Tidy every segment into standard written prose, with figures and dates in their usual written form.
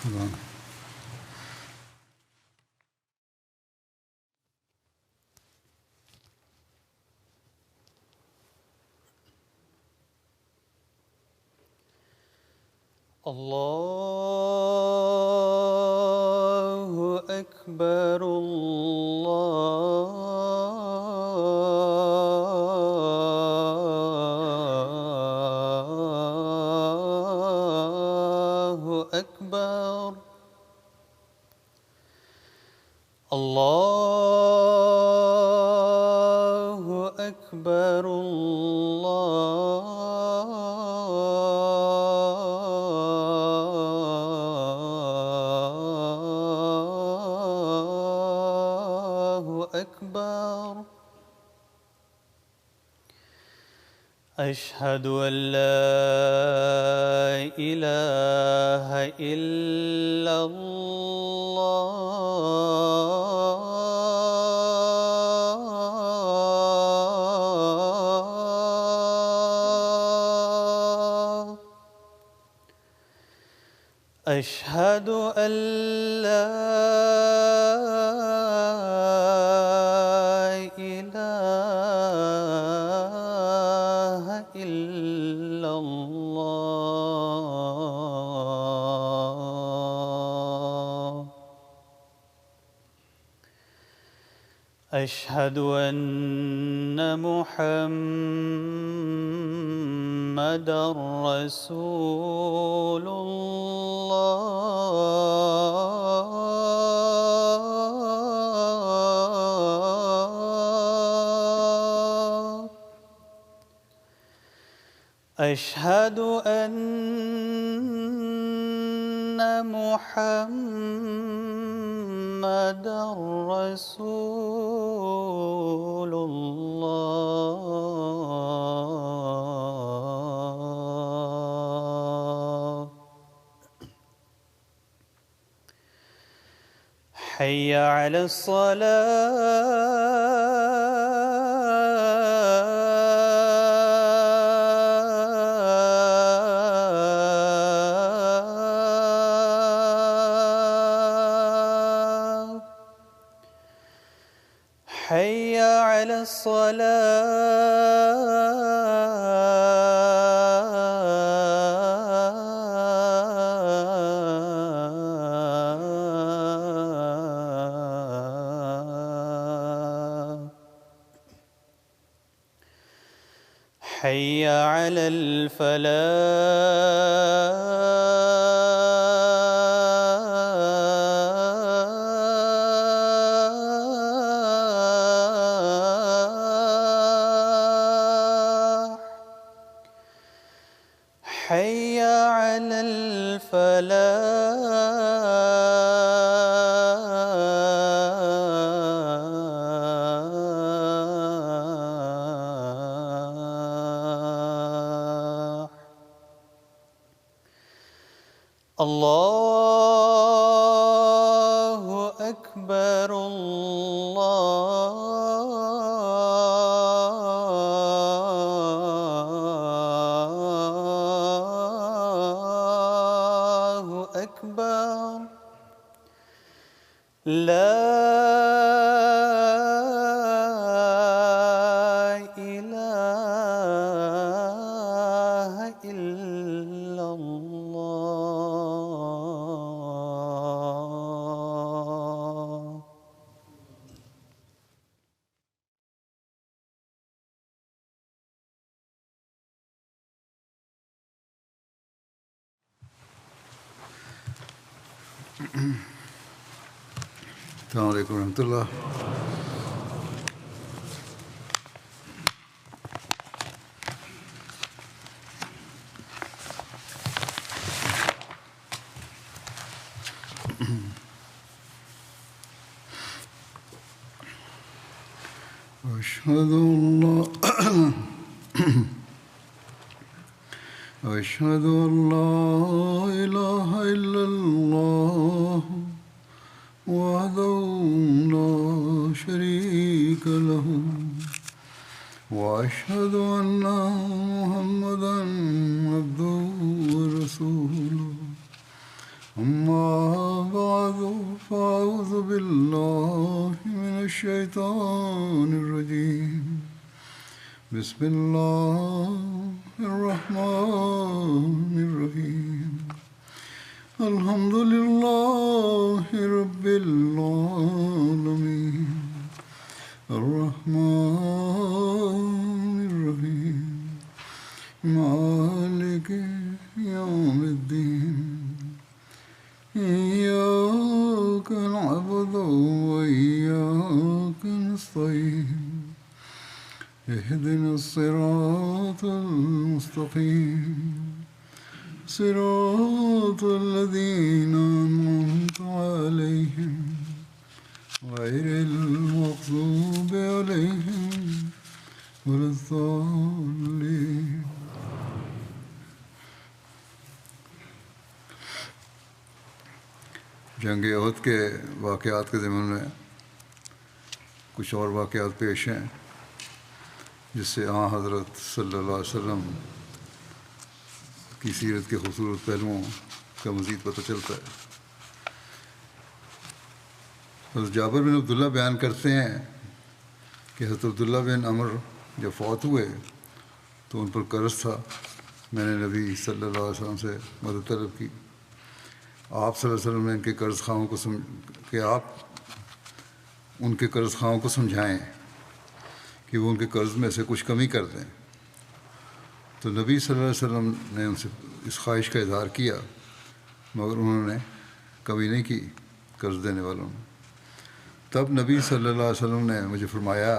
تمام. الله أكبر الله أكبر الله أكبر الله أكبر. أشهد أن لا إله إلا الله. أشهد أن لا إله إلا الله. أشهد أن محمدًا رسول الله. أشهد أن محمدًا رسول الله. حي على الصلاة. حي على الصلاة. حي على الفلاح. حي على الفلاح. الله أكبر الله أكبر. لا إله إلا الله. السلام عليكم ورحمة الله. أشهد أن لا إله إلا الله وحده لا شريك له وأشهد أن محمدًا عبده ورسوله. أما الشيطان الرجيم بسم الله الرحمن الرحيم الحمد لله رب العالمين الرحمن الرحيم مالك يوم الدين إياك نعبد وإياك نستعين اهدنا الصراط المستقيم صراط الذين أنعمت عليهم غير المغضوب عليهم ولا الضالين. جنگ احد کے واقعات کے ضمن میں کچھ اور واقعات پیش ہیں جس سے حضرت صلی اللہ علیہ وسلم کی سیرت کے خوبصورت پہلوؤں کا مزید پتہ چلتا ہے. حضرت جابر بن عبداللہ بیان کرتے ہیں کہ حضرت عبداللہ بن عمر جب فوت ہوئے تو ان پر قرض تھا. میں نے نبی صلی اللہ علیہ وسلم سے مدد طلب کی. آپ صلی اللہ علیہ وسلم نے ان کے قرض خواہوں کو آپ ان کے قرض خواہوں کو سمجھائیں کہ وہ ان کے قرض میں سے کچھ کمی کر دیں. تو نبی صلی اللہ علیہ وسلم نے ان سے اس خواہش کا اظہار کیا مگر انہوں نے کمی نہیں کی قرض دینے والوں نے. تب نبی صلی اللہ علیہ وسلم نے مجھے فرمایا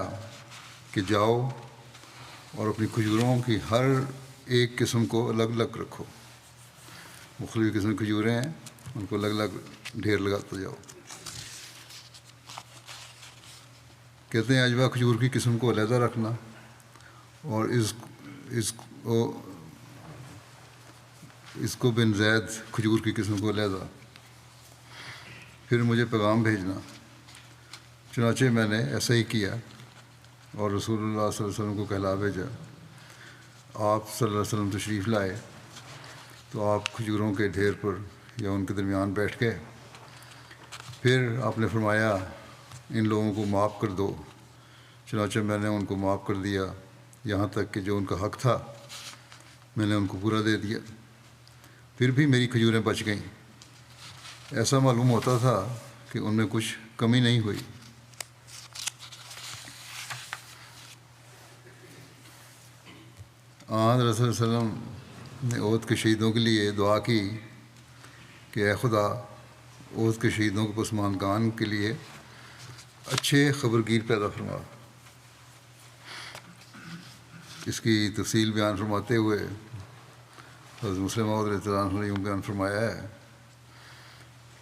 کہ جاؤ اور اپنی کھجوروں کی ہر ایک قسم کو الگ الگ رکھو. مختلف قسم کی کھجوریں ہیں ان کو الگ الگ ڈھیر لگاتے جاؤ. کہتے ہیں اجوا کھجور کی قسم کو علیحدہ رکھنا اور اس کو بن زید کھجور کی قسم کو علیحدہ. پھر مجھے پیغام بھیجنا. چنانچہ میں نے ایسا ہی کیا اور رسول اللہ صلی اللہ علیہ وسلم کو کہلا بھیجا. آپ صلی اللہ علیہ وسلم تشریف لائے تو آپ کھجوروں کے ڈھیر پر یا ان کے درمیان بیٹھ گئے. پھر آپ نے فرمایا ان لوگوں کو معاف کر دو. چنانچہ میں نے ان کو معاف کر دیا یہاں تک کہ جو ان کا حق تھا میں نے ان کو پورا دے دیا. پھر بھی میری کھجوریں بچ گئیں. ایسا معلوم ہوتا تھا کہ ان میں کچھ کمی نہیں ہوئی. حضرت صلی اللہ علیہ وسلم نے احد کے شہیدوں کے لیے دعا کی کہ اے خدا احد کے شہیدوں کے پسماندگان کے لیے اچھے خبرگیر پیدا فرما. اس کی تفصیل بیان فرماتے ہوئے حضرت مسلم موعود رضی اللہ عنہ نے یوں بیان فرمایا ہے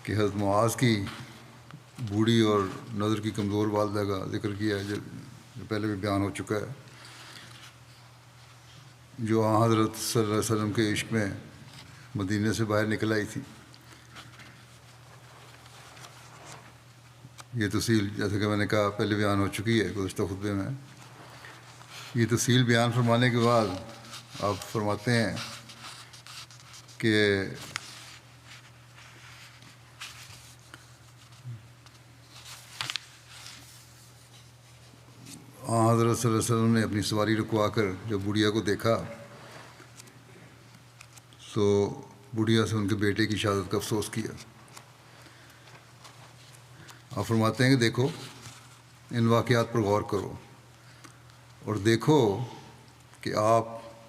کہ حضرت معاذ کی بوڑھی اور نظر کی کمزور والدہ کا ذکر کیا ہے جو پہلے بھی بیان ہو چکا ہے، جو حضرت صلی اللہ علیہ وسلم کے عشق میں مدینے سے باہر نکل آئی تھی. یہ تفصیل جیسا کہ میں نے کہا پہلے بیان ہو چکی ہے گزشتہ خطبے میں. یہ تفصیل بیان فرمانے کے بعد آپ فرماتے ہیں کہ حضرت صلی اللہ علیہ وسلم نے اپنی سواری رکوا کر جب بڑھیا کو دیکھا تو بڑھیا سے ان کے بیٹے کی شہادت کا افسوس کیا. آپ فرماتے ہیں کہ دیکھو ان واقعات پر غور کرو اور دیکھو کہ آپ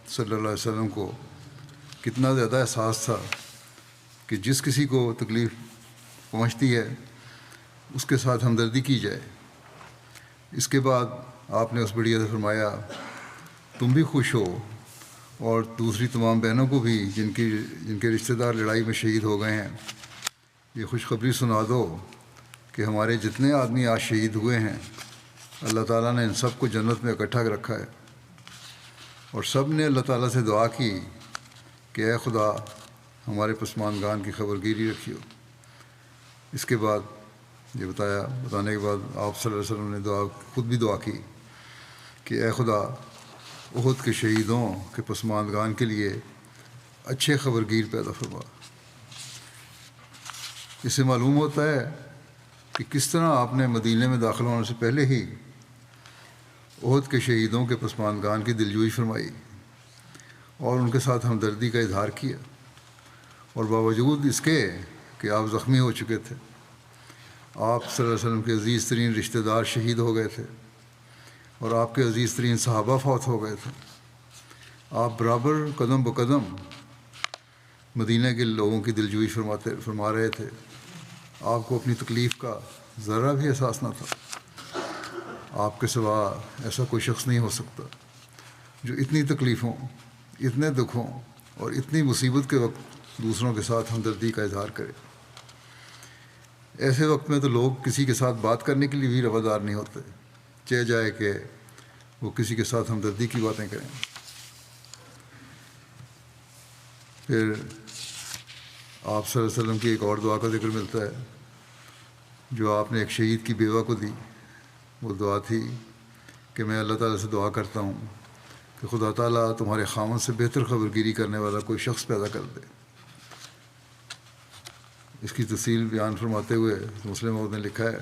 صلی اللہ علیہ وسلم کو کتنا زیادہ احساس تھا کہ جس کسی کو تکلیف پہنچتی ہے اس کے ساتھ ہمدردی کی جائے. اس کے بعد آپ نے اس بڑھیا سے فرمایا تم بھی خوش ہو اور دوسری تمام بہنوں کو بھی جن کے رشتہ دار لڑائی میں شہید ہو گئے ہیں یہ خوشخبری سنا دو کہ ہمارے جتنے آدمی آج شہید ہوئے ہیں اللہ تعالیٰ نے ان سب کو جنت میں اکٹھا رکھا ہے. اور سب نے اللہ تعالیٰ سے دعا کی کہ اے خدا ہمارے پسماندگان کی خبرگیری رکھیو. اس کے بعد یہ بتانے کے بعد آپ صلی اللہ علیہ وسلم نے خود بھی دعا کی کہ اے خدا احد کے شہیدوں کے پسماندگان کے لیے اچھے خبرگیر پیدا فرما. اس سے معلوم ہوتا ہے کہ کہ کس طرح آپ نے مدینے میں داخل ہونے سے پہلے ہی احد کے شہیدوں کے پسماندگان کی دلجوئی فرمائی اور ان کے ساتھ ہمدردی کا اظہار کیا، اور باوجود اس کے کہ آپ زخمی ہو چکے تھے، آپ صلی اللہ علیہ وسلم کے عزیز ترین رشتہ دار شہید ہو گئے تھے اور آپ کے عزیز ترین صحابہ فوت ہو گئے تھے، آپ برابر قدم بقدم مدینہ کے لوگوں کی دلجوئی فرما رہے تھے۔ آپ کو اپنی تکلیف کا ذرا بھی احساس نہ تھا۔ آپ کے سوا ایسا کوئی شخص نہیں ہو سکتا جو اتنی تکلیفوں، اتنے دکھوں اور اتنی مصیبت کے وقت دوسروں کے ساتھ ہمدردی کا اظہار کرے۔ ایسے وقت میں تو لوگ کسی کے ساتھ بات کرنے کے لیے بھی روادار نہیں ہوتے، چاہے جائے کہ وہ کسی کے ساتھ ہمدردی کی باتیں کریں۔ پھر آپ صلی اللہ علیہ وسلم کی ایک اور دعا کا ذکر ملتا ہے جو آپ نے ایک شہید کی بیوہ کو دی۔ وہ دعا تھی کہ میں اللہ تعالیٰ سے دعا کرتا ہوں کہ خدا تعالیٰ تمہارے خاوند سے بہتر خبرگیری کرنے والا کوئی شخص پیدا کر دے۔ اس کی تفصیل بیان فرماتے ہوئے مسلم موعود نے لکھا ہے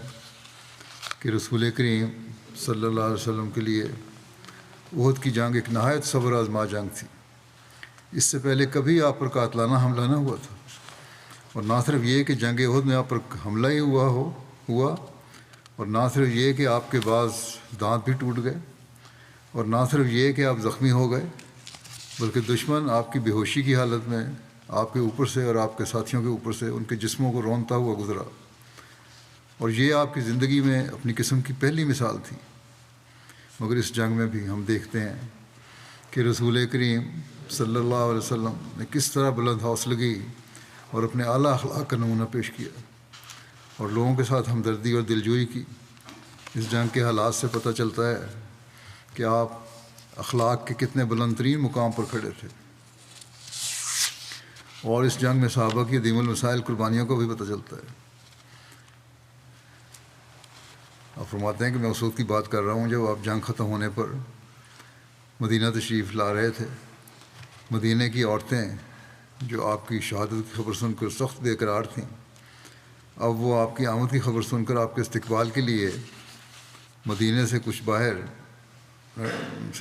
کہ رسول کریم صلی اللہ علیہ وسلم کے لیے احد کی جنگ ایک نہایت صبر آزما جنگ تھی۔ اس سے پہلے کبھی آپ پر قاتلانہ حملہ نہ ہوا تھا، اور نہ صرف یہ کہ جنگ احد میں آپ پر حملہ ہی ہوا اور نہ صرف یہ کہ آپ کے بعض دانت بھی ٹوٹ گئے، اور نہ صرف یہ کہ آپ زخمی ہو گئے، بلکہ دشمن آپ کی بے ہوشی کی حالت میں آپ کے اوپر سے اور آپ کے ساتھیوں کے اوپر سے ان کے جسموں کو رونتا ہوا گزرا، اور یہ آپ کی زندگی میں اپنی قسم کی پہلی مثال تھی۔ مگر اس جنگ میں بھی ہم دیکھتے ہیں کہ رسول کریم صلی اللہ علیہ وسلم نے کس طرح بلند حوصلگی اور اپنے اعلیٰ اخلاق کا نمونہ پیش کیا اور لوگوں کے ساتھ ہمدردی اور دلجوئی کی۔ اس جنگ کے حالات سے پتہ چلتا ہے کہ آپ اخلاق کے کتنے بلند ترین مقام پر کھڑے تھے، اور اس جنگ میں صحابہ کی عظیم المسائل قربانیوں کو بھی پتہ چلتا ہے۔ آپ فرماتے ہیں کہ میں اس وقت کی بات کر رہا ہوں جب آپ جنگ ختم ہونے پر مدینہ تشریف لا رہے تھے۔ مدینہ کی عورتیں جو آپ کی شہادت کی خبر سن کر سخت بے قرار تھیں، اب وہ آپ کی آمد کی خبر سن کر آپ کے استقبال کے لیے مدینہ سے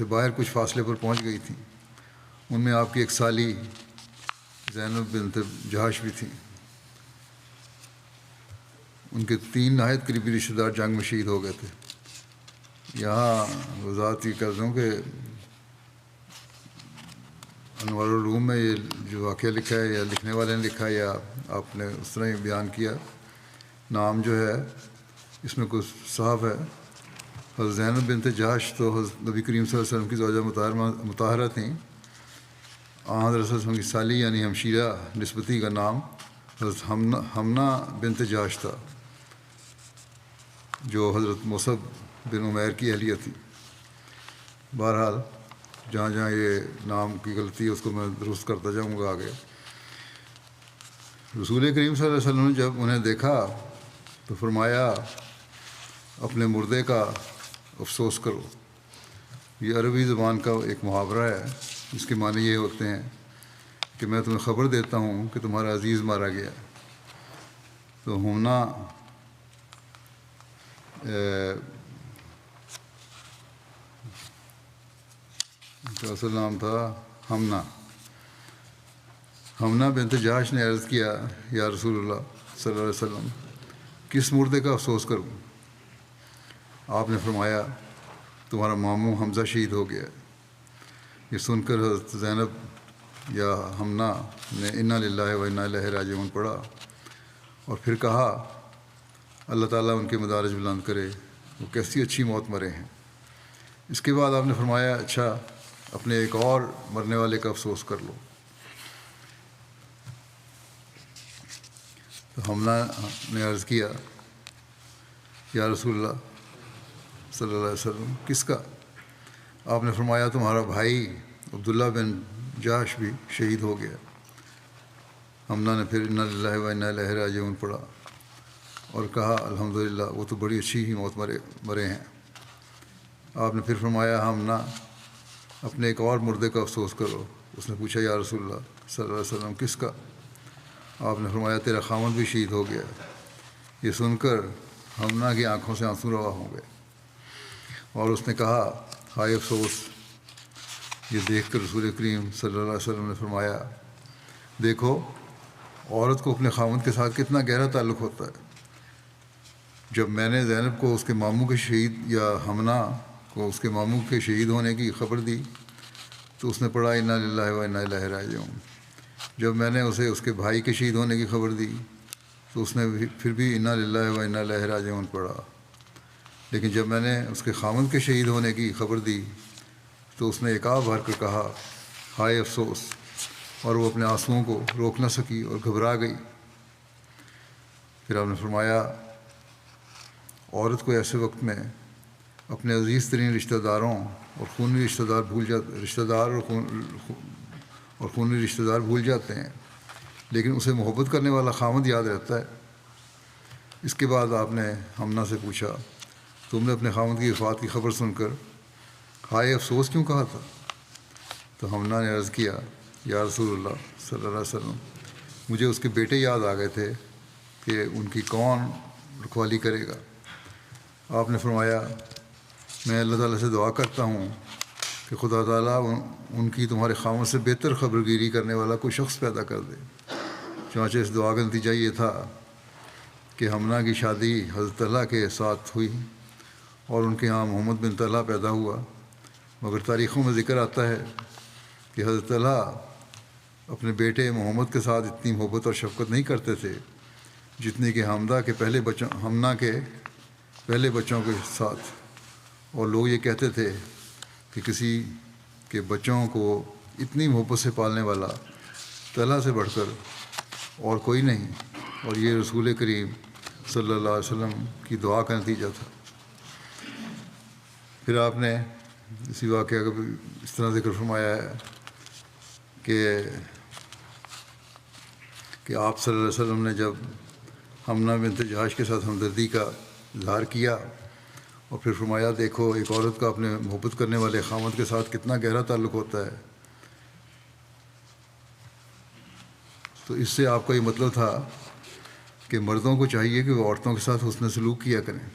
باہر کچھ فاصلے پر پہنچ گئی تھیں۔ ان میں آپ کی ایک سالی زینب بنت جہش بھی تھیں۔ ان کے 3 نہایت قریبی رشتہ دار جنگ میں شہید ہو گئے تھے۔ یہاں وضاحت یہ کر دوں کہ انوار العلوم میں یہ جو واقعہ لکھا ہے یا لکھنے والے نے لکھا ہے یا آپ نے اس طرح ہی بیان کیا، نام جو ہے اس میں کچھ صاحب ہے۔ حضرت زینب بنت جہش تو حضرت نبی کریم صلی اللہ علیہ وسلم کی زوجہ مطہرہ تھیں۔ حضرت صلی اللہ علیہ وسلم کی سالی یعنی ہمشیرہ نسبتی کا نام حضرت حمنہ بنت جہش تھا، جو حضرت مصعب بن عمیر کی اہلیہ تھی۔ بہرحال جہاں جہاں یہ نام کی غلطی ہے اس کو میں درست کرتا جاؤں گا آگے۔ رسول کریم صلی اللہ علیہ وسلم نے جب انہیں دیکھا تو فرمایا اپنے مردے کا افسوس کرو۔ یہ عربی زبان کا ایک محاورہ ہے جس کے معنی یہ ہوتے ہیں کہ میں تمہیں خبر دیتا ہوں کہ تمہارا عزیز مارا گیا۔ تو ہمنا کا اصل نام تھا حمنہ بنت جہش نے عرض کیا، یا رسول اللہ صلی اللہ علیہ وسلم کس مردے کا افسوس کروں؟ آپ نے فرمایا تمہارا ماموں حمزہ شہید ہو گیا۔ یہ سن کر حضرت زینب یا حمنہ نے انا للہ و انا الیہ راجعون پڑھا اور پھر کہا اللہ تعالیٰ ان کے مدارج بلند کرے، وہ کیسی اچھی موت مرے ہیں۔ اس کے بعد آپ نے فرمایا اچھا اپنے ایک اور مرنے والے کا افسوس کر لو۔ تو حمنہ نے عرض کیا یا رسول اللہ صلی اللہ علیہ وسلم کس کا؟ آپ نے فرمایا تمہارا بھائی عبداللہ بن جہش بھی شہید ہو گیا۔ حمنہ نے پھر انا للہ و انا الیہ راجعون پڑھا اور کہا الحمدللہ وہ تو بڑی اچھی ہی موت مرے ہیں۔ آپ نے پھر فرمایا حمنہ اپنے ایک اور مردے کا افسوس کرو۔ اس نے پوچھا یا رسول اللہ صلی اللہ علیہ وسلم کس کا؟ آپ نے فرمایا تیرا خاوند بھی شہید ہو گیا۔ یہ سن کر ہمنا کی آنکھوں سے آنسو روا ہوں گے، اور اس نے کہا ہائے افسوس۔ یہ دیکھ کر رسول کریم صلی اللہ علیہ وسلم نے فرمایا دیکھو عورت کو اپنے خاوند کے ساتھ کتنا گہرا تعلق ہوتا ہے۔ جب میں نے زینب کو اس کے ماموں کے شہید یا ہمنا کو اس کے ماموں کے شہید ہونے کی خبر دی تو اس نے پڑھا انا للہ و انا الیہ راجعون۔ جب میں نے اسے اس کے بھائی کے شہید ہونے کی خبر دی تو اس نے پھر بھی انا للہ و انا الیہ راجعون پڑھا۔ لیکن جب میں نے اس کے خاوند کے شہید ہونے کی خبر دی تو اس نے ایک آہ بھر کر کہا ہائے افسوس، اور وہ اپنے آنسوؤں کو روک نہ سکی اور گھبرا گئی۔ پھر آپ نے فرمایا عورت کو ایسے وقت میں اپنے عزیز ترین رشتہ داروں اور خونی رشتہ دار خونی رشتہ دار بھول جاتے ہیں، لیکن اسے محبت کرنے والا خاوند یاد رہتا ہے۔ اس کے بعد آپ نے ہمنا سے پوچھا تم نے اپنے خاوند کی وفات کی خبر سن کر ہائے افسوس کیوں کہا تھا؟ تو ہمنا نے عرض کیا یا رسول اللہ صلی اللہ علیہ وسلم، مجھے اس کے بیٹے یاد آ گئے تھے کہ ان کی کون رکھوالی کرے گا۔ آپ نے فرمایا میں اللہ تعالیٰ سے دعا کرتا ہوں کہ خدا تعالیٰ ان کی تمہارے خاوند سے بہتر خبر گیری کرنے والا کوئی شخص پیدا کر دے۔ چنانچہ اس دعا کا نتیجہ یہ تھا کہ ہمنا کی شادی حضرت طلحہ کے ساتھ ہوئی اور ان کے ہاں محمد بن طلحہ پیدا ہوا۔ مگر تاریخوں میں ذکر آتا ہے کہ حضرت طلحہ اپنے بیٹے محمد کے ساتھ اتنی محبت اور شفقت نہیں کرتے تھے جتنی کہ ہمنا کے پہلے بچوں کے ساتھ، اور لوگ یہ کہتے تھے کہ کسی کے بچوں کو اتنی محبت سے پالنے والا طلحہ سے بڑھ کر اور کوئی نہیں، اور یہ رسول کریم صلی اللہ علیہ وسلم کی دعا کا نتیجہ تھا۔ پھر آپ نے اسی واقعہ کا بھی اس طرح ذکر فرمایا ہے کہ آپ صلی اللہ علیہ وسلم نے جب ہمنا بنت جہش کے ساتھ ہمدردی کا اظہار کیا اور پھر فرمایا دیکھو ایک عورت کا اپنے محبت کرنے والے خاوند کے ساتھ کتنا گہرا تعلق ہوتا ہے، تو اس سے آپ کا یہ مطلب تھا کہ مردوں کو چاہیے کہ وہ عورتوں کے ساتھ حسن سلوک کیا کریں۔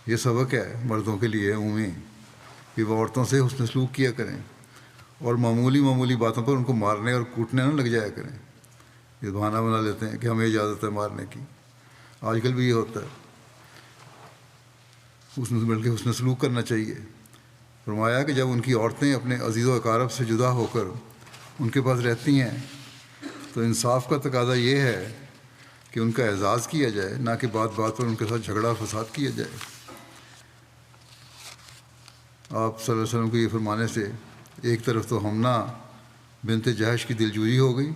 یہ سبق ہے مردوں کے لیے عمومی کہ وہ عورتوں سے حسن سلوک کیا کریں اور معمولی باتوں پر ان کو مارنے اور کوٹنے نہ لگ جایا کریں۔ یہ بہانہ بنا لیتے ہیں کہ ہمیں اجازت ہے مارنے کی، آج کل بھی یہ ہوتا ہے، بلکہ حسن سلوک کرنا چاہیے۔ فرمایا کہ جب ان کی عورتیں اپنے عزیز و اقارب سے جدا ہو کر ان کے پاس رہتی ہیں تو انصاف کا تقاضا یہ ہے کہ ان کا اعزاز کیا جائے، نہ کہ بات پر ان کے ساتھ جھگڑا فساد کیا جائے۔ آپ صلی اللہ علیہ وسلم کو یہ فرمانے سے ایک طرف تو ہمنا بنت جہش کی دلجوئی ہو گئی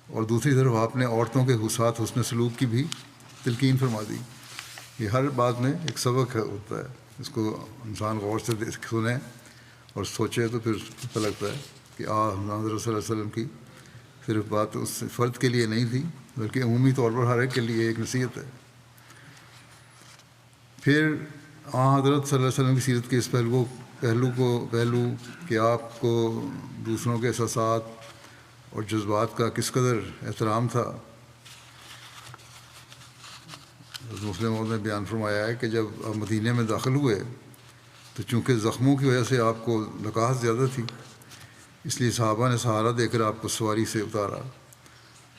اور دوسری طرف آپ نے عورتوں کے ساتھ حسن سلوک کی بھی تلقین فرما دی۔ یہ ہر بات میں ایک سبق ہوتا ہے، اس کو انسان غور سے سنیں اور سوچے تو پھر پتہ لگتا ہے کہ حضرت صلی اللہ علیہ وسلم کی صرف بات اس فرد کے لیے نہیں تھی بلکہ عمومی طور پر ہر ایک کے لیے ایک نصیحت ہے۔ پھر حضرت صلی اللہ علیہ وسلم کی سیرت کے اس پہلو کہ آپ کو دوسروں کے احساسات اور جذبات کا کس قدر احترام تھا، مسلم نے بیان فرمایا ہے کہ جب آپ مدینہ میں داخل ہوئے تو چونکہ زخموں کی وجہ سے آپ کو لکاحت زیادہ تھی، اس لیے صحابہ نے سہارا دے کر آپ کو سواری سے اتارا۔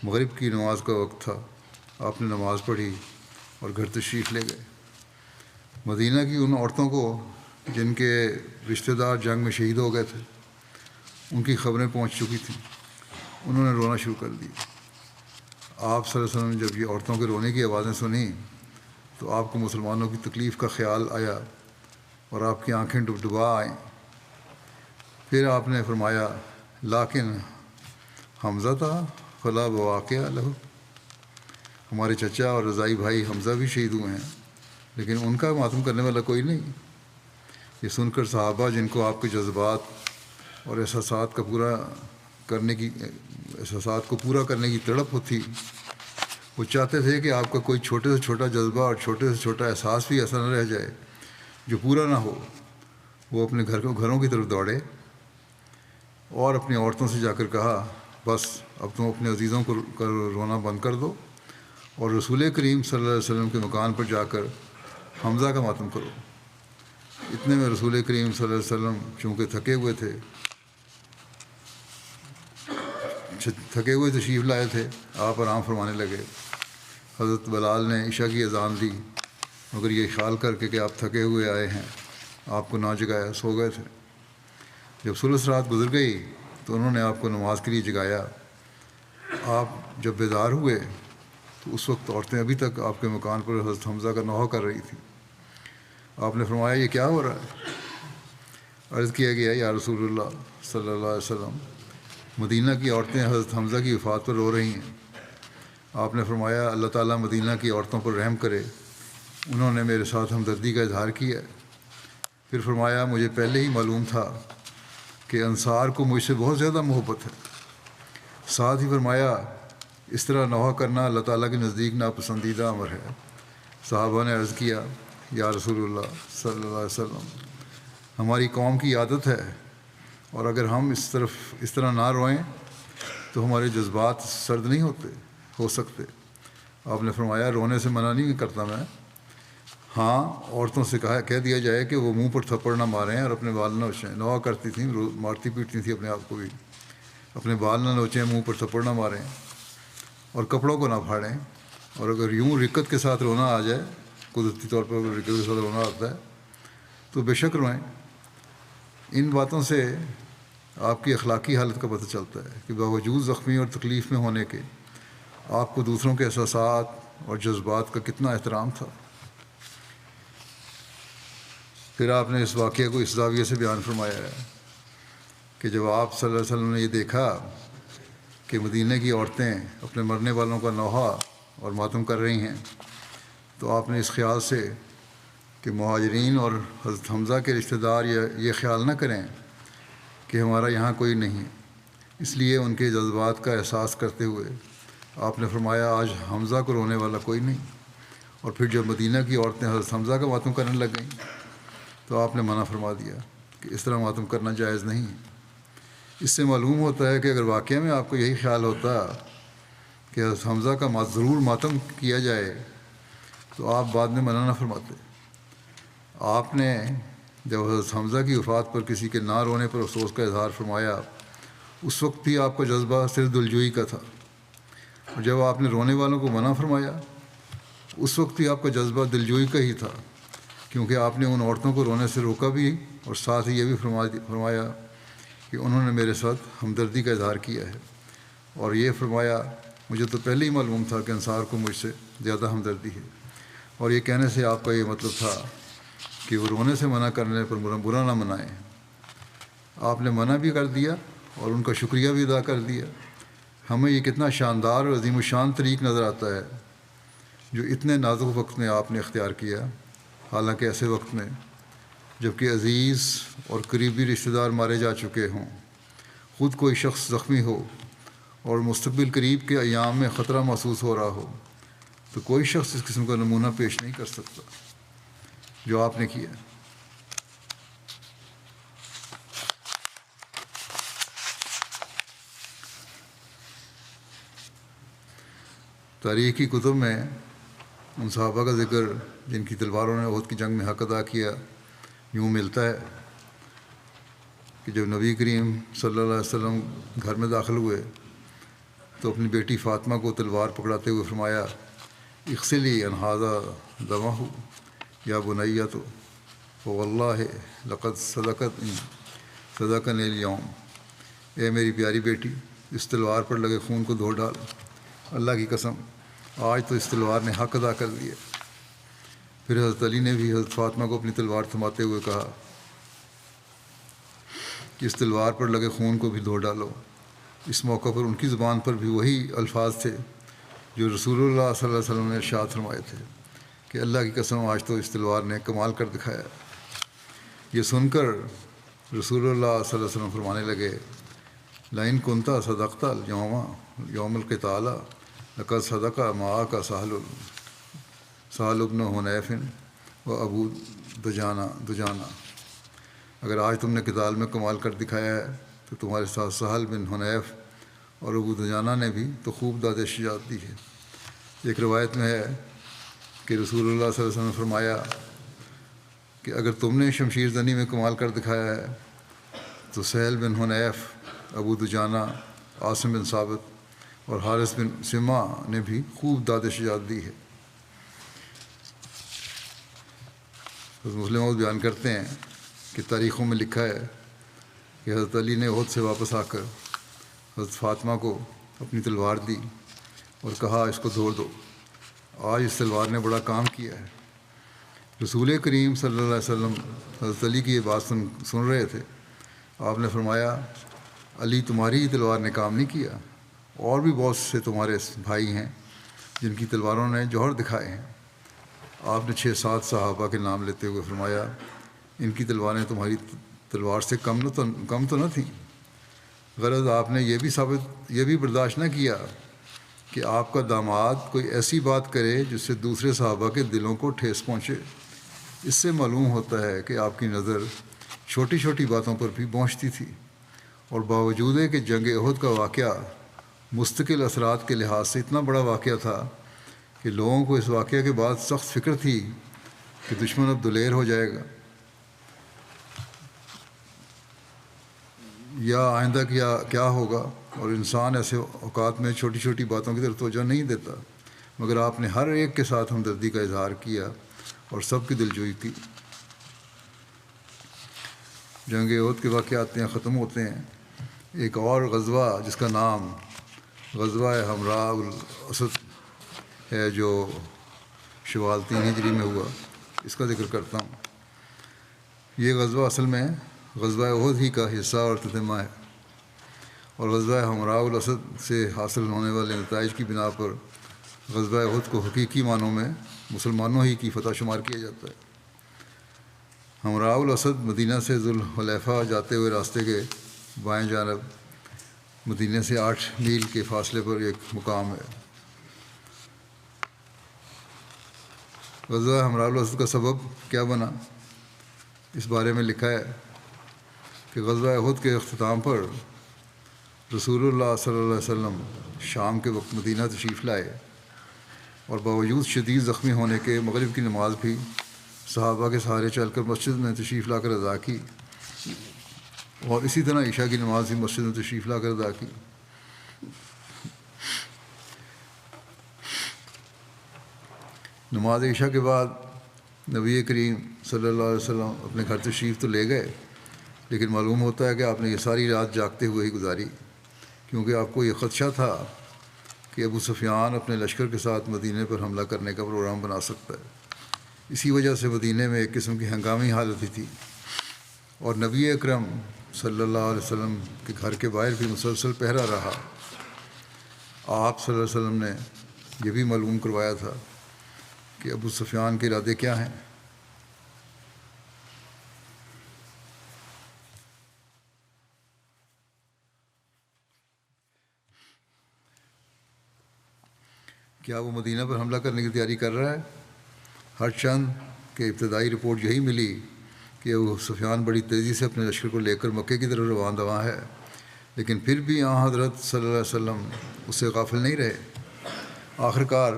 مغرب کی نماز کا وقت تھا، آپ نے نماز پڑھی اور گھر تشریف لے گئے۔ مدینہ کی ان عورتوں کو جن کے رشتہ دار جنگ میں شہید ہو گئے تھے ان کی خبریں پہنچ چکی تھیں، انہوں نے رونا شروع کر دی۔ آپ صلی اللہ علیہ وسلم نے جب یہ عورتوں کے رونے کی آوازیں سنیں تو آپ کو مسلمانوں کی تکلیف کا خیال آیا اور آپ کی آنکھیں ڈبڈبا آئیں۔ پھر آپ نے فرمایا لیکن حمزہ تھا فلا بواقع لہ، ہمارے چچا اور رضائی بھائی حمزہ بھی شہید ہوئے ہیں لیکن ان کا ماتم کرنے والا کوئی نہیں۔ یہ سن کر صحابہ جن کو آپ کے جذبات اور احساسات کو پورا کرنے کی تڑپ ہوتی، وہ چاہتے تھے کہ آپ کا کوئی چھوٹے سے چھوٹا جذبہ اور چھوٹے سے چھوٹا احساس بھی ایسا نہ رہ جائے جو پورا نہ ہو۔ وہ اپنے گھروں کی طرف دوڑے اور اپنی عورتوں سے جا کر کہا بس اب تم اپنے عزیزوں کو رونا بند کر دو اور رسول کریم صلی اللہ علیہ وسلم کے مکان پر جا کر حمزہ کا ماتم کرو۔ اتنے میں رسول کریم صلی اللہ علیہ وسلم چونکہ تھکے ہوئے تشریف لائے تھے، آپ آرام فرمانے لگے۔ حضرت بلال نے عشاء کی اذان دی، مگر یہ خیال کر کے کہ آپ تھکے ہوئے آئے ہیں، آپ کو نہ جگایا، سو گئے تھے۔ جب ثلث رات گزر گئی تو انہوں نے آپ کو نماز کے لیے جگایا۔ آپ جب بیدار ہوئے تو اس وقت عورتیں ابھی تک آپ کے مکان پر حضرت حمزہ کا نوحہ کر رہی تھیں۔ آپ نے فرمایا یہ کیا ہو رہا ہے؟ عرض کیا گیا یا رسول اللہ صلی اللہ علیہ وسلم، مدینہ کی عورتیں حضرت حمزہ کی وفات پر رو رہی ہیں۔ آپ نے فرمایا اللہ تعالیٰ مدینہ کی عورتوں پر رحم کرے، انہوں نے میرے ساتھ ہمدردی کا اظہار کیا ہے۔ پھر فرمایا مجھے پہلے ہی معلوم تھا کہ انصار کو مجھ سے بہت زیادہ محبت ہے۔ ساتھ ہی فرمایا اس طرح نوحہ کرنا اللہ تعالیٰ کے نزدیک ناپسندیدہ امر ہے۔ صحابہ نے عرض کیا یا رسول اللہ صلی اللہ علیہ وسلم، ہماری قوم کی عادت ہے، اور اگر ہم اس طرح نہ روئیں تو ہمارے جذبات سرد نہیں ہو سکتے۔ آپ نے فرمایا رونے سے منع نہیں کرتا میں، ہاں عورتوں سے کہہ دیا جائے کہ وہ منہ پر تھپڑ نہ ماریں اور اپنے بال نہ نوچیں۔ نوحہ کرتی تھیں، مارتی پیٹتی تھیں اپنے آپ کو بھی، اپنے بال نہ نوچیں، منہ پر تھپڑ نہ ماریں اور کپڑوں کو نہ پھاڑیں، اور اگر یوں رکت کے ساتھ رونا آ جائے، قدرتی طور پر اگر رکت کے ساتھ رونا آتا ہے تو بے شک روئیں۔ ان باتوں سے آپ کی اخلاقی حالت کا پتہ چلتا ہے کہ باوجود زخمی اور تکلیف میں ہونے کے آپ کو دوسروں کے احساسات اور جذبات کا کتنا احترام تھا۔ پھر آپ نے اس واقعے کو اس زاویے سے بیان فرمایا ہے کہ جب آپ صلی اللہ علیہ وسلم نے یہ دیکھا کہ مدینہ کی عورتیں اپنے مرنے والوں کا نوحہ اور ماتم کر رہی ہیں، تو آپ نے اس خیال سے کہ مہاجرین اور حضرت حمزہ کے رشتہ دار یہ خیال نہ کریں کہ ہمارا یہاں کوئی نہیں، اس لیے ان کے جذبات کا احساس کرتے ہوئے آپ نے فرمایا آج حمزہ کو رونے والا کوئی نہیں۔ اور پھر جب مدینہ کی عورتیں حضرت حمزہ کا ماتم کرنے لگ گئیں تو آپ نے منع فرما دیا کہ اس طرح ماتم کرنا جائز نہیں۔ اس سے معلوم ہوتا ہے کہ اگر واقعہ میں آپ کو یہی خیال ہوتا کہ حضرت حمزہ کا ضرور ماتم کیا جائے تو آپ بعد میں منع نہ فرماتے۔ آپ نے جب حضرت حمزہ کی وفات پر کسی کے نہ رونے پر افسوس کا اظہار فرمایا، اس وقت بھی آپ کا جذبہ صرف دلجوئی کا تھا، اور جب آپ نے رونے والوں کو منع فرمایا اس وقت بھی آپ کا جذبہ دلجوئی کا ہی تھا، کیونکہ آپ نے ان عورتوں کو رونے سے روکا بھی اور ساتھ ہی یہ بھی فرمایا کہ انہوں نے میرے ساتھ ہمدردی کا اظہار کیا ہے، اور یہ فرمایا مجھے تو پہلے ہی معلوم تھا کہ انصار کو مجھ سے زیادہ ہمدردی ہے۔ اور یہ کہنے سے آپ کا یہ مطلب تھا کہ وہ رونے سے منع کرنے پر برا نہ منائیں۔ آپ نے منع بھی کر دیا اور ان کا شکریہ بھی ادا کر دیا۔ ہمیں یہ کتنا شاندار اور عظیم الشان طریق نظر آتا ہے جو اتنے نازک وقت میں آپ نے اختیار کیا، حالانکہ ایسے وقت میں جب کہ عزیز اور قریبی رشتہ دار مارے جا چکے ہوں، خود کوئی شخص زخمی ہو اور مستقبل قریب کے ایام میں خطرہ محسوس ہو رہا ہو، تو کوئی شخص اس قسم کا نمونہ پیش نہیں کر سکتا جو آپ نے کیا۔ تاریخی کتب میں ان صحابہ کا ذکر جن کی تلواروں نے احد کی جنگ میں حق ادا کیا یوں ملتا ہے کہ جب نبی کریم صلی اللہ علیہ وسلم گھر میں داخل ہوئے تو اپنی بیٹی فاطمہ کو تلوار پکڑاتے ہوئے فرمایا اغسلی ان ھذا دمہ یا بنیۃ واللہ لقد صدقنی اليوم، اے میری پیاری بیٹی اس تلوار پر لگے خون کو دھو ڈال، اللہ کی قسم آج تو اس تلوار نے حق ادا کر دیا۔ پھر حضرت علی نے بھی حضرت فاطمہ کو اپنی تلوار تھماتے ہوئے کہا کہ اس تلوار پر لگے خون کو بھی دھو ڈالو۔ اس موقع پر ان کی زبان پر بھی وہی الفاظ تھے جو رسول اللہ صلی اللہ علیہ وسلم نے ارشاد فرمائے تھے کہ اللہ کی قسم آج تو اس تلوار نے کمال کر دکھایا۔ یہ سن کر رسول اللہ صلی اللہ علیہ وسلم فرمانے لگے لئن کنت صدقت یوم القتال لقد صدق معك سہل بن حنیف و ابو دجانہ، اگر آج تم نے قتال میں کمال کر دکھایا ہے تو تمہارے ساتھ سہل بن حنیف اور ابو دجانہ نے بھی تو خوب داد شجاعت دی ہے۔ ایک روایت میں ہے کہ رسول اللہ صلی اللہ علیہ وسلم نے فرمایا کہ اگر تم نے شمشیر زنی میں کمال کر دکھایا ہے تو سہل بن حنیف، ابو دجانہ، عاصم بن ثابت اور حارث بن سما نے بھی خوب داد شجاعت دی ہے۔ مسلم بیان کرتے ہیں کہ تاریخوں میں لکھا ہے کہ حضرت علی نے احد سے واپس آ کر حضرت فاطمہ کو اپنی تلوار دی اور کہا اس کو دھو دو، آج اس تلوار نے بڑا کام کیا ہے۔ رسول کریم صلی اللہ علیہ وسلم حضرت علی کی یہ بات سن رہے تھے۔ آپ نے فرمایا علی تمہاری ہی تلوار نے کام نہیں کیا، اور بھی بہت سے تمہارے بھائی ہیں جن کی تلواروں نے جوہر دکھائے ہیں۔ آپ نے 6-7 صحابہ کے نام لیتے ہوئے فرمایا ان کی تلواریں تمہاری تلوار سے کم تو نہ تھیں۔ غرض آپ نے یہ بھی برداشت نہ کیا کہ آپ کا داماد کوئی ایسی بات کرے جس سے دوسرے صحابہ کے دلوں کو ٹھیس پہنچے۔ اس سے معلوم ہوتا ہے کہ آپ کی نظر چھوٹی چھوٹی باتوں پر بھی پہنچتی تھی، اور باوجود کہ جنگ احد کا واقعہ مستقل اثرات کے لحاظ سے اتنا بڑا واقعہ تھا کہ لوگوں کو اس واقعہ کے بعد سخت فکر تھی کہ دشمن اب دلیر ہو جائے گا یا آئندہ کیا ہوگا، اور انسان ایسے اوقات میں چھوٹی چھوٹی باتوں کی طرف توجہ نہیں دیتا، مگر آپ نے ہر ایک کے ساتھ ہمدردی کا اظہار کیا اور سب کی دلجوئی کی۔ جنگ احد کے واقعات یہاں ختم ہوتے ہیں۔ ایک اور غزوہ جس کا نام غزوہ حمراء الاسد ہے جو شوال 3 ہجری میں ہوا، اس کا ذکر کرتا ہوں۔ یہ غزوہ اصل میں غزوہ احد ہی کا حصہ اور تتمہ ہے، اور غزوہ حمراء الاسد سے حاصل ہونے والے نتائج کی بنا پر غزوہ احد کو حقیقی معنوں میں مسلمانوں ہی کی فتح شمار کیا جاتا ہے۔ حمراء الاسد مدینہ سے ذوالحلیفہ جاتے ہوئے راستے کے بائیں جانب مدینہ سے 8 میل کے فاصلے پر ایک مقام ہے۔ غزوہ حمراء الاسد کا سبب کیا بنا، اس بارے میں لکھا ہے کہ غزوہ احد کے اختتام پر رسول اللہ صلی اللہ علیہ وسلم شام کے وقت مدینہ تشریف لائے، اور باوجود شدید زخمی ہونے کے مغرب کی نماز بھی صحابہ کے سہارے چل کر مسجد میں تشریف لا کر ادا کی، اور اسی طرح عشاء کی نماز بھی مسجد میں تشریف لا کر ادا کی۔ نماز عشاء کے بعد نبی کریم صلی اللہ علیہ وسلم اپنے گھر تشریف تو لے گئے، لیکن معلوم ہوتا ہے کہ آپ نے یہ ساری رات جاگتے ہوئے ہی گزاری، کیونکہ آپ کو یہ خدشہ تھا کہ ابو سفیان اپنے لشکر کے ساتھ مدینے پر حملہ کرنے کا پروگرام بنا سکتا ہے۔ اسی وجہ سے مدینے میں ایک قسم کی ہنگامی حالت ہی تھی، اور نبی اکرم صلی اللہ علیہ وسلم کے گھر کے باہر بھی مسلسل پہرا رہا۔ آپ صلی اللہ علیہ وسلم نے یہ بھی معلوم کروایا تھا کہ ابو سفیان کے ارادے کیا ہیں۔ کیا وہ مدینہ پر حملہ کرنے کی تیاری کر رہا ہے؟ ہر چند کہ ابتدائی رپورٹ یہی ملی کہ ابو سفیان بڑی تیزی سے اپنے لشکر کو لے کر مکے کی طرف رواں دواں ہے، لیکن پھر بھی حضرت صلی اللہ علیہ وسلم اس سے غافل نہیں رہے۔ آخرکار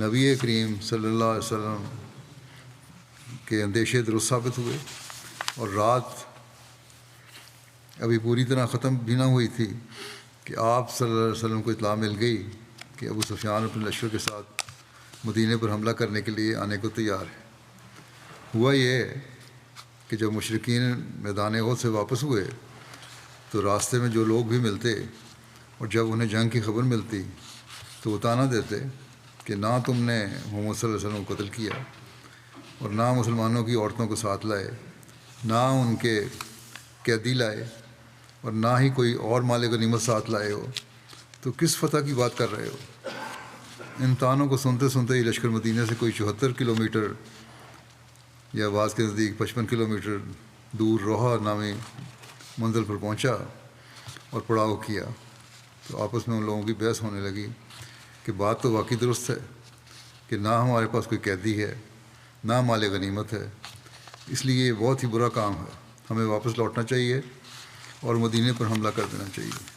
نبی کریم صلی اللہ علیہ وسلم کے اندیشے درست ثابت ہوئے، اور رات ابھی پوری طرح ختم بھی نہ ہوئی تھی کہ آپ صلی اللہ علیہ وسلم کو اطلاع مل گئی کہ ابو سفیان اپنے لشکر کے ساتھ مدینے پر حملہ کرنے کے لیے آنے کو تیار ہے۔ ہوا یہ کہ جب مشرکین میدان احد سے واپس ہوئے تو راستے میں جو لوگ بھی ملتے اور جب انہیں جنگ کی خبر ملتی تو وہ طعنہ دیتے کہ نہ تم نے محمد صلی اللہ علیہ وسلم کو قتل کیا، اور نہ مسلمانوں کی عورتوں کو ساتھ لائے، نہ ان کے قیدی لائے، اور نہ ہی کوئی اور مال غنیمت ساتھ لائے ہو، تو کس فتح کی بات کر رہے ہو؟ ان طعنوں کو سنتے سنتے ہی لشکر مدینہ سے کوئی 74 کلومیٹر یا بعض کے نزدیک 55 کلومیٹر دور روحا نامی منزل پر پہنچا اور پڑاؤ کیا۔ تو آپس میں ان لوگوں کی بحث ہونے لگی کہ بات تو واقعی درست ہے کہ نہ ہمارے پاس کوئی قیدی ہے، نہ مال غنیمت ہے، اس لیے یہ بہت ہی برا کام ہے، ہمیں واپس لوٹنا چاہیے اور مدینے پر حملہ کر دینا چاہیے۔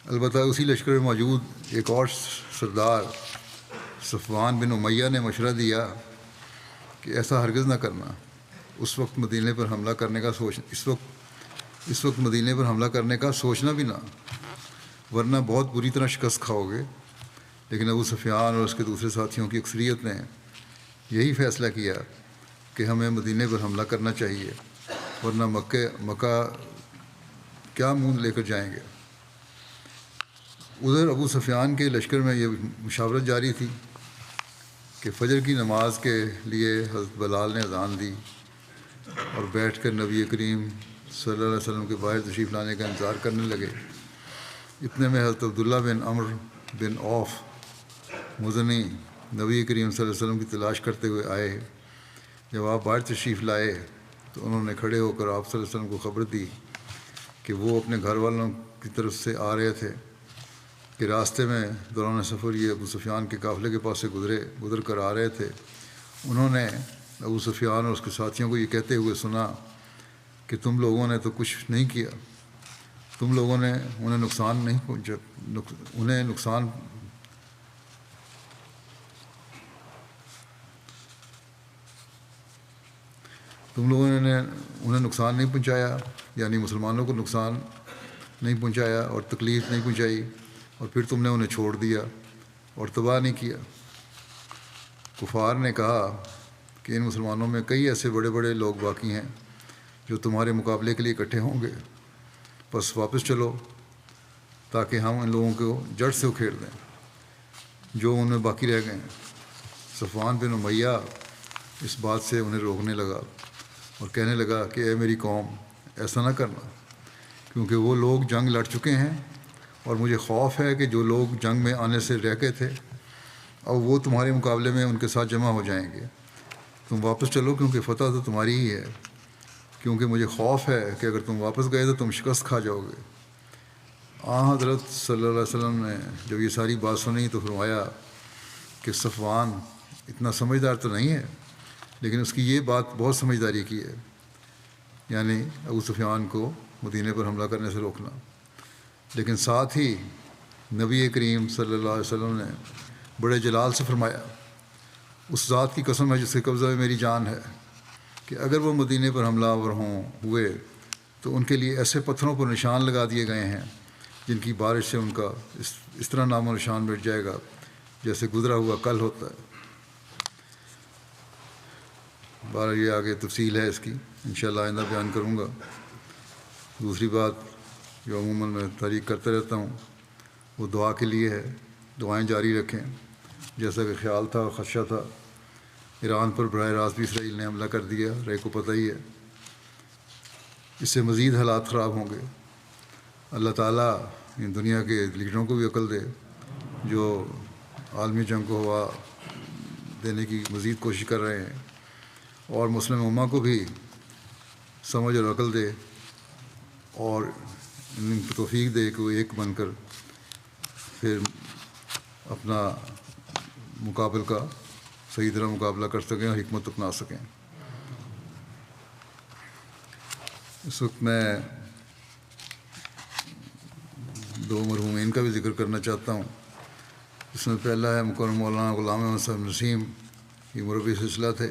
البتہ اسی لشکر میں موجود ایک اور سردار صفوان بن امیہ نے مشورہ دیا کہ ایسا ہرگز نہ کرنا، اس وقت مدینے پر حملہ کرنے کا سوچنا بھی نہ، ورنہ بہت بری طرح شکست کھاؤ گے۔ لیکن ابو سفیان اور اس کے دوسرے ساتھیوں کی اکثریت نے یہی فیصلہ کیا کہ ہمیں مدینے پر حملہ کرنا چاہیے، ورنہ مکہ کیا منہ لے کر جائیں گے۔ ادھر ابو سفیان کے لشکر میں یہ مشاورت جاری تھی کہ فجر کی نماز کے لیے حضرت بلال نے اذان دی اور بیٹھ کر نبی کریم صلی اللہ علیہ وسلم کے باہر تشریف لانے کا انتظار کرنے لگے۔ اتنے میں حضرت عبداللہ بن عمرو بن عوف مزنی نبی کریم صلی اللہ علیہ وسلم کی تلاش کرتے ہوئے آئے۔ جب آپ باہر تشریف لائے تو انہوں نے کھڑے ہو کر آپ صلی اللہ علیہ وسلم کو خبر دی کہ وہ اپنے گھر والوں کی طرف سے آ رہے تھے کہ راستے میں دوران سفر یہ ابو سفیان کے قافلے کے پاس سے گزر کر آ رہے تھے۔ انہوں نے ابو سفیان اور اس کے ساتھیوں کو یہ کہتے ہوئے سنا کہ تم لوگوں نے تو کچھ نہیں کیا، تم لوگوں نے انہیں نقصان نہیں پہنچا، تم لوگوں نے انہیں نقصان نہیں پہنچایا، یعنی مسلمانوں کو نقصان نہیں پہنچایا اور تکلیف نہیں پہنچائی، اور پھر تم نے انہیں چھوڑ دیا اور تباہ نہیں کیا۔ کفار نے کہا کہ ان مسلمانوں میں کئی ایسے بڑے بڑے لوگ باقی ہیں جو تمہارے مقابلے کے لیے اکٹھے ہوں گے، بس واپس چلو تاکہ ہم ان لوگوں کو جڑ سے اکھیڑ دیں جو ان میں باقی رہ گئے ہیں۔ صفوان بن امیہ اس بات سے انہیں روکنے لگا اور کہنے لگا کہ اے میری قوم، ایسا نہ کرنا، کیونکہ وہ لوگ جنگ لڑ چکے ہیں اور مجھے خوف ہے کہ جو لوگ جنگ میں آنے سے رہ گئے تھے اب وہ تمہارے مقابلے میں ان کے ساتھ جمع ہو جائیں گے۔ تم واپس چلو کیونکہ فتح تو تمہاری ہی ہے، کیونکہ مجھے خوف ہے کہ اگر تم واپس گئے تو تم شکست کھا جاؤ گے۔ حضرت صلی اللہ علیہ وسلم نے جب یہ ساری بات سنی تو فرمایا کہ صفوان اتنا سمجھدار تو نہیں ہے، لیکن اس کی یہ بات بہت سمجھداری کی ہے، یعنی ابو سفیان کو مدینے پر حملہ کرنے سے روکنا۔ لیکن ساتھ ہی نبی کریم صلی اللہ علیہ وسلم نے بڑے جلال سے فرمایا، اس ذات کی قسم ہے جس کے قبضہ میں میری جان ہے کہ اگر وہ مدینے پر حملہ آور ہوئے تو ان کے لیے ایسے پتھروں پر نشان لگا دیے گئے ہیں جن کی بارش سے ان کا اس طرح نام و نشان مٹ جائے گا جیسے گزرا ہوا کل ہوتا ہے۔ بارہ یہ آگے تفصیل ہے اس کی، انشاءاللہ آئندہ بیان کروں گا۔ دوسری بات جو عموماً میں تحریک کرتا رہتا ہوں وہ دعا کے لیے ہے، دعائیں جاری رکھیں۔ جیسا کہ خیال تھا اور خدشہ تھا، ایران پر براہ راست بھی اسرائیل نے حملہ کر دیا، رے کو پتہ ہی ہے، اس سے مزید حالات خراب ہوں گے۔ اللہ تعالیٰ ان دنیا کے لیڈروں کو بھی عقل دے جو عالمی جنگ کو ہوا دینے کی مزید کوشش کر رہے ہیں، اور مسلم امہ کو بھی سمجھ اور عقل دے اور ان کو توفیق دے کہ وہ ایک بن کر پھر اپنا مقابل کا صحیح طرح مقابلہ کر سکیں اور حکمت اپنا سکیں۔ اس وقت میں دو مرحومین کا بھی ذکر کرنا چاہتا ہوں۔ اس میں پہلا ہے مکرم مولانا غلام احمد صاحب نسیم، یہ مربی سلسلہ تھے،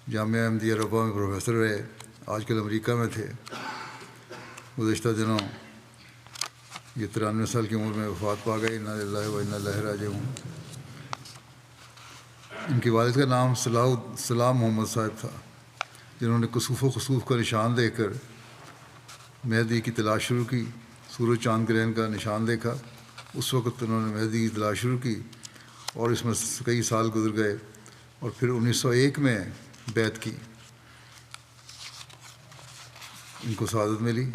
جامعہ احمدیہ ربوہ میں پروفیسر رہے، آج کل امریکہ میں تھے۔ گزشتہ دنوں یہ 93 سال کی عمر میں وفات پا گئے، انا للہ و انا الیہ راجعون۔ ان کے والد کا نام سلام محمد صاحب تھا، جنہوں نے کسوف و خسوف کا نشان دیکھ کر مہدی کی تلاش شروع کی۔ سورج چاند گرہن کا نشان دیکھا، اس وقت انہوں نے مہدی کی تلاش شروع کی اور اس میں کئی سال گزر گئے، اور پھر 1901 میں بیعت کی، ان کو سعادت ملی۔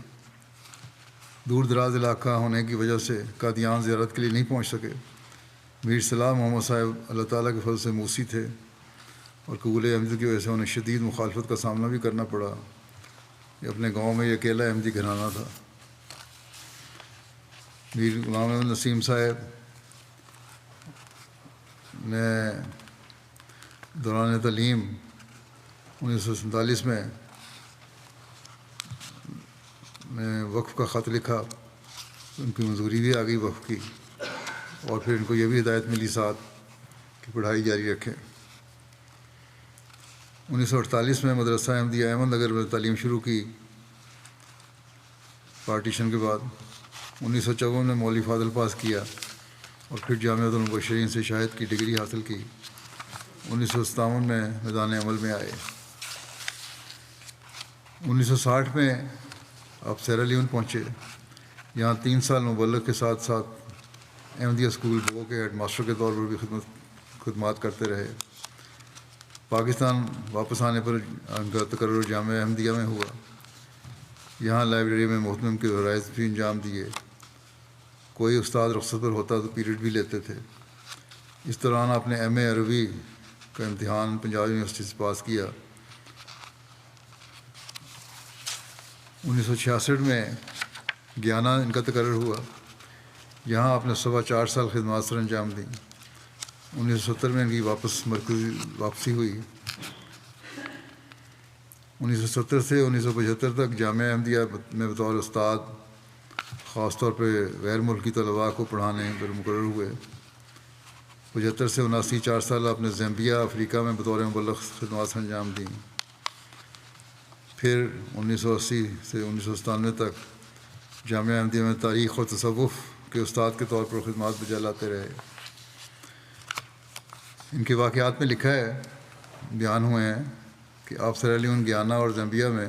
دور دراز علاقہ ہونے کی وجہ سے قادیان زیارت کے لیے نہیں پہنچ سکے۔ میر سلام محمد صاحب اللہ تعالیٰ کے فضل سے موسی تھے، اور قبول احمدی کی وجہ سے انہیں شدید مخالفت کا سامنا بھی کرنا پڑا۔ یہ اپنے گاؤں میں یہ اکیلا احمدی گھرانہ تھا۔ میر غلام احمد نسیم صاحب نے دوران تعلیم 1947 میں وقف کا خط لکھا ان کی منظوری بھی آ گئی وقف کی، اور پھر ان کو یہ بھی ہدایت ملی ساتھ کہ پڑھائی جاری رکھیں۔ 1948 میں مدرسہ احمدیہ احمد نگر میں تعلیم شروع کی پارٹیشن کے بعد۔ 1954 میں مولوی فاضل پاس کیا اور پھر جامعۃ المبشرین سے شاہد کی ڈگری حاصل کی۔ 1957 میں میدان عمل میں آئے۔ 1960 میں آپ سیرا لیون پہنچے، یہاں 3 سال مبلغ کے ساتھ ساتھ احمدیہ اسکول بو کے ہیڈ ماسٹر کے طور پر بھی خدمات کرتے رہے۔ پاکستان واپس آنے پر ان کا تقرر جامعہ احمدیہ میں ہوا، یہاں لائبریری میں محتمم کے فرائض بھی انجام دیے۔ کوئی استاد رخصت پر ہوتا تو پیریڈ بھی لیتے تھے۔ اس دوران آپ نے ایم اے عربی کا امتحان پنجاب یونیورسٹی سے پاس کیا۔ 1966 میں گیانا ان کا تقرر ہوا، یہاں آپ نے 4.25 سال خدمات سر انجام دیں۔ 1970 میں ان کی واپسی ہوئی۔ 1970 سے 1975 تک جامعہ احمدیہ میں بطور استاد خاص طور پہ غیر ملکی طلباء کو پڑھانے پر مقرر ہوئے۔ 75 سے 79 4 سال آپ نے زیمبیا افریقہ میں بطور مبلغ خدمات سر انجام دیں۔ پھر 1980 سے 1997 تک جامعہ احمدیہ میں تاریخ اور تصوف کے استاد کے طور پر خدمات بجا لاتے رہے۔ ان کے واقعات میں لکھا ہے، بیان ہوئے ہیں کہ آپ سیرا لیون، گیانا اور زیمبیا میں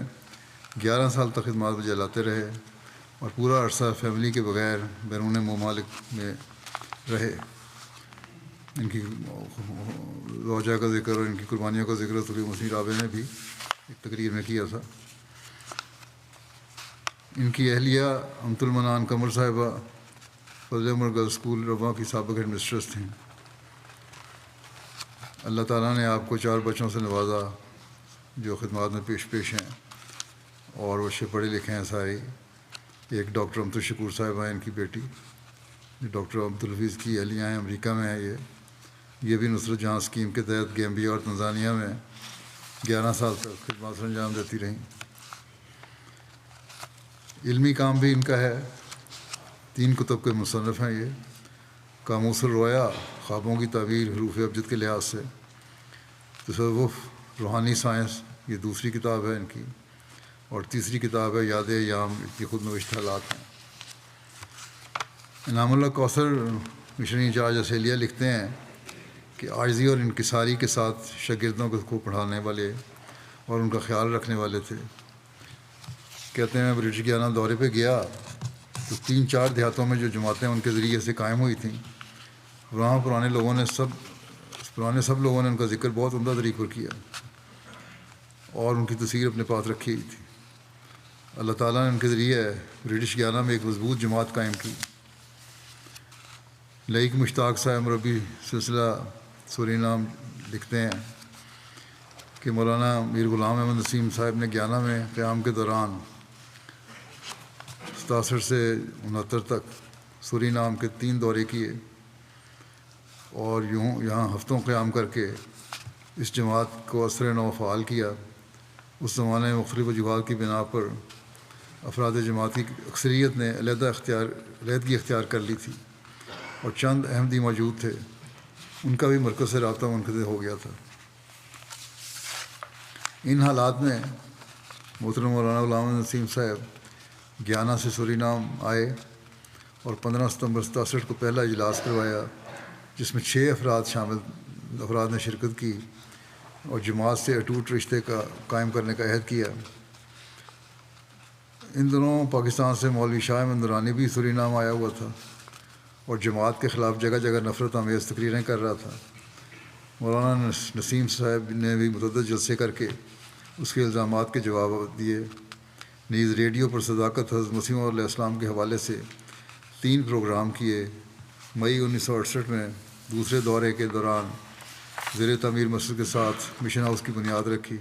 11 سال تک خدمات بجا لاتے رہے اور پورا عرصہ فیملی کے بغیر بیرون ممالک میں رہے۔ ان کی روجہ کا ذکر اور ان کی قربانیوں کا ذکر صوفی مسیح رابع نے بھی ایک تقریر میں کیا تھا۔ ان کی اہلیہ امت المنان قمر صاحبہ فضل عمر گرلز اسکول رواں کی سابق ہیڈ مسٹریس تھیں۔ اللہ تعالیٰ نے آپ کو 4 بچوں سے نوازا جو خدمات میں پیش ہیں اور وہ پڑھے لکھے ہیں سارے۔ ایک ڈاکٹر امت الشکور صاحبہ ہیں، ان کی بیٹی، جو ڈاکٹر عبدالحفیظ کی اہلیہ ہیں، امریکہ میں ہیں۔ یہ بھی نصرت جہاں اسکیم کے تحت گیمبیا اور تنزانیہ میں 11 سال تک خدمات سر انجام دیتی رہیں۔ علمی کام بھی ان کا ہے، 3 کتب کے مصنف ہیں یہ۔ قاموس الرؤیا، خوابوں کی تعبیر حروف ابجد کے لحاظ سے، تصوف، روحانی سائنس، یہ دوسری کتاب ہے ان کی، اور تیسری کتاب ہے یاد ایام، کی خود نوشت حالات ہیں۔ انعام اللہ کوثر مشن انچارج آسٹریلیا لکھتے ہیں کہ عاجزی اور انکساری کے ساتھ شاگردوں کو پڑھانے والے اور ان کا خیال رکھنے والے تھے۔ کہتے ہیں میں برٹش گیانا دورے پہ گیا تو 3-4 دیہاتوں میں جو جماعتیں ان کے ذریعے سے قائم ہوئی تھیں، وہاں پرانے سب لوگوں نے ان کا ذکر بہت عمدہ طریقے پر کیا اور ان کی تصویر اپنے پاس رکھی ہوئی تھی۔ اللہ تعالیٰ نے ان کے ذریعے برٹش گیانا میں ایک مضبوط جماعت قائم کی۔ لئیک مشتاق صاحب مربی سلسلہ سورینام لکھتے ہیں کہ مولانا میر غلام احمد نسیم صاحب نے گیانا میں قیام کے دوران 67 سے 69 تک سورینام کے 3 دورے کیے اور یہاں ہفتوں قیام کر کے اس جماعت کو اثر نو فعال کیا۔ اس زمانے میں مختلف وجوہات کی بنا پر افراد جماعت کی اکثریت نے علیحدگی اختیار کر لی تھی اور چند احمدی موجود تھے، ان کا بھی مرکز سے رابطہ منقطع ہو گیا تھا۔ ان حالات میں محترم مولانا غلام احمد نسیم صاحب گیانا سے سورینام آئے اور 15 ستمبر 67 کو پہلا اجلاس کروایا، جس میں 6 افراد نے شرکت کی اور جماعت سے اٹوٹ رشتے کا قائم کرنے کا عہد کیا۔ ان دنوں پاکستان سے مولوی شاہ احمد نورانی بھی سورینام آیا ہوا تھا اور جماعت کے خلاف جگہ جگہ نفرت آمیز تقریریں کر رہا تھا۔ مولانا نسیم صاحب نے بھی متعدد جلسے کر کے اس کے الزامات کے جواب دیے۔ نیز ریڈیو پر صداقت حضرت مسیح علیہ السلام کے حوالے سے 3 پروگرام کیے۔ مئی 1968 میں دوسرے دورے کے دوران زیر تعمیر مسجد کے ساتھ مشن ہاؤس کی بنیاد رکھی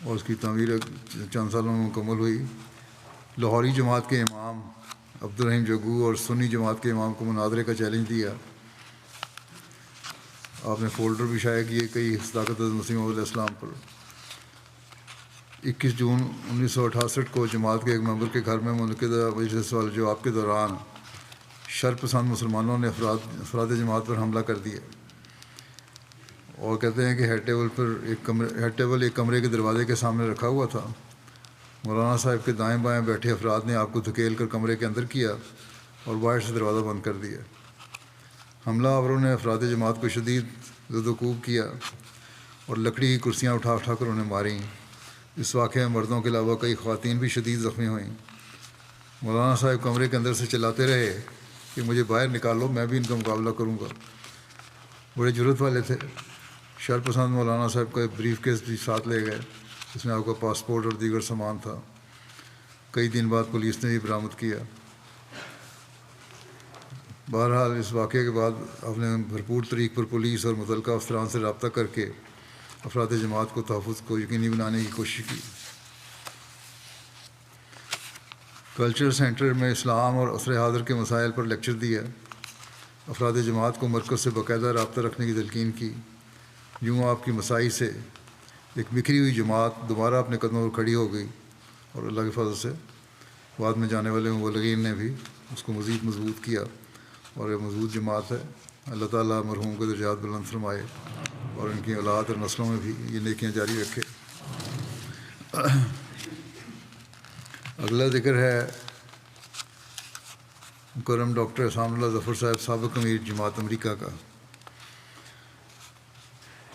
اور اس کی تعمیر چند سالوں میں مکمل ہوئی۔ لاہوری جماعت کے امام عبدالرحیم جگو اور سنی جماعت کے امام کو مناظرے کا چیلنج دیا۔ آپ نے فولڈر بھی شائع کیے کئی صداقت حضرت مسیح علیہ السلام پر۔ 21 جون 1968 کو جماعت کے ایک ممبر کے گھر میں منعقدہ مجلس سوال جواب کے دوران شر پسند مسلمانوں نے افراد جماعت پر حملہ کر دیا، اور کہتے ہیں کہ ہیڈ ٹیبل ایک کمرے کے دروازے کے سامنے رکھا ہوا تھا۔ مولانا صاحب کے دائیں بائیں بیٹھے افراد نے آپ کو دھکیل کر کمرے کے اندر کیا اور باہر سے دروازہ بند کر دیا۔ حملہ آوروں نے افراد جماعت کو شدید زد و کوب کیا اور لکڑی کی کرسیاں اٹھا اٹھا کر انہیں ماریں۔ اس واقعے میں مردوں کے علاوہ کئی خواتین بھی شدید زخمی ہوئیں۔ مولانا صاحب کمرے کے اندر سے چلاتے رہے کہ مجھے باہر نکالو، میں بھی ان کا مقابلہ کروں گا۔ بڑے جرأت والے تھے۔ شر پسند مولانا صاحب کا ایک بریف کیس بھی ساتھ لے گئے، جس میں آپ کا پاسپورٹ اور دیگر سامان تھا۔ کئی دن بعد پولیس نے بھی برآمد کیا۔ بہرحال اس واقعے کے بعد آپ نے بھرپور طریق پر پولیس اور متعلقہ افسران سے رابطہ کر کے افراد جماعت کو تحفظ کو یقینی بنانے کی کوشش کی۔ کلچر سینٹر میں اسلام اور عصر حاضر کے مسائل پر لیکچر دیا۔ افراد جماعت کو مرکز سے باقاعدہ رابطہ رکھنے کی تلقین کی۔ یوں آپ کی مساعی سے ایک بکھری ہوئی جماعت دوبارہ اپنے قدموں پر کھڑی ہو گئی، اور اللہ کے فضل سے بعد میں جانے والے مبلغین نے بھی اس کو مزید مضبوط کیا، اور یہ مضبوط جماعت ہے۔ اللہ تعالیٰ مرحوم کے درجات بلند فرمائے اور ان کی اولاد اور نسلوں میں بھی یہ نیکیاں جاری رکھے۔ اگلا ذکر ہے مکرم ڈاکٹر احسان اللہ ظفر صاحب، سابق امیر جماعت امریکہ کا۔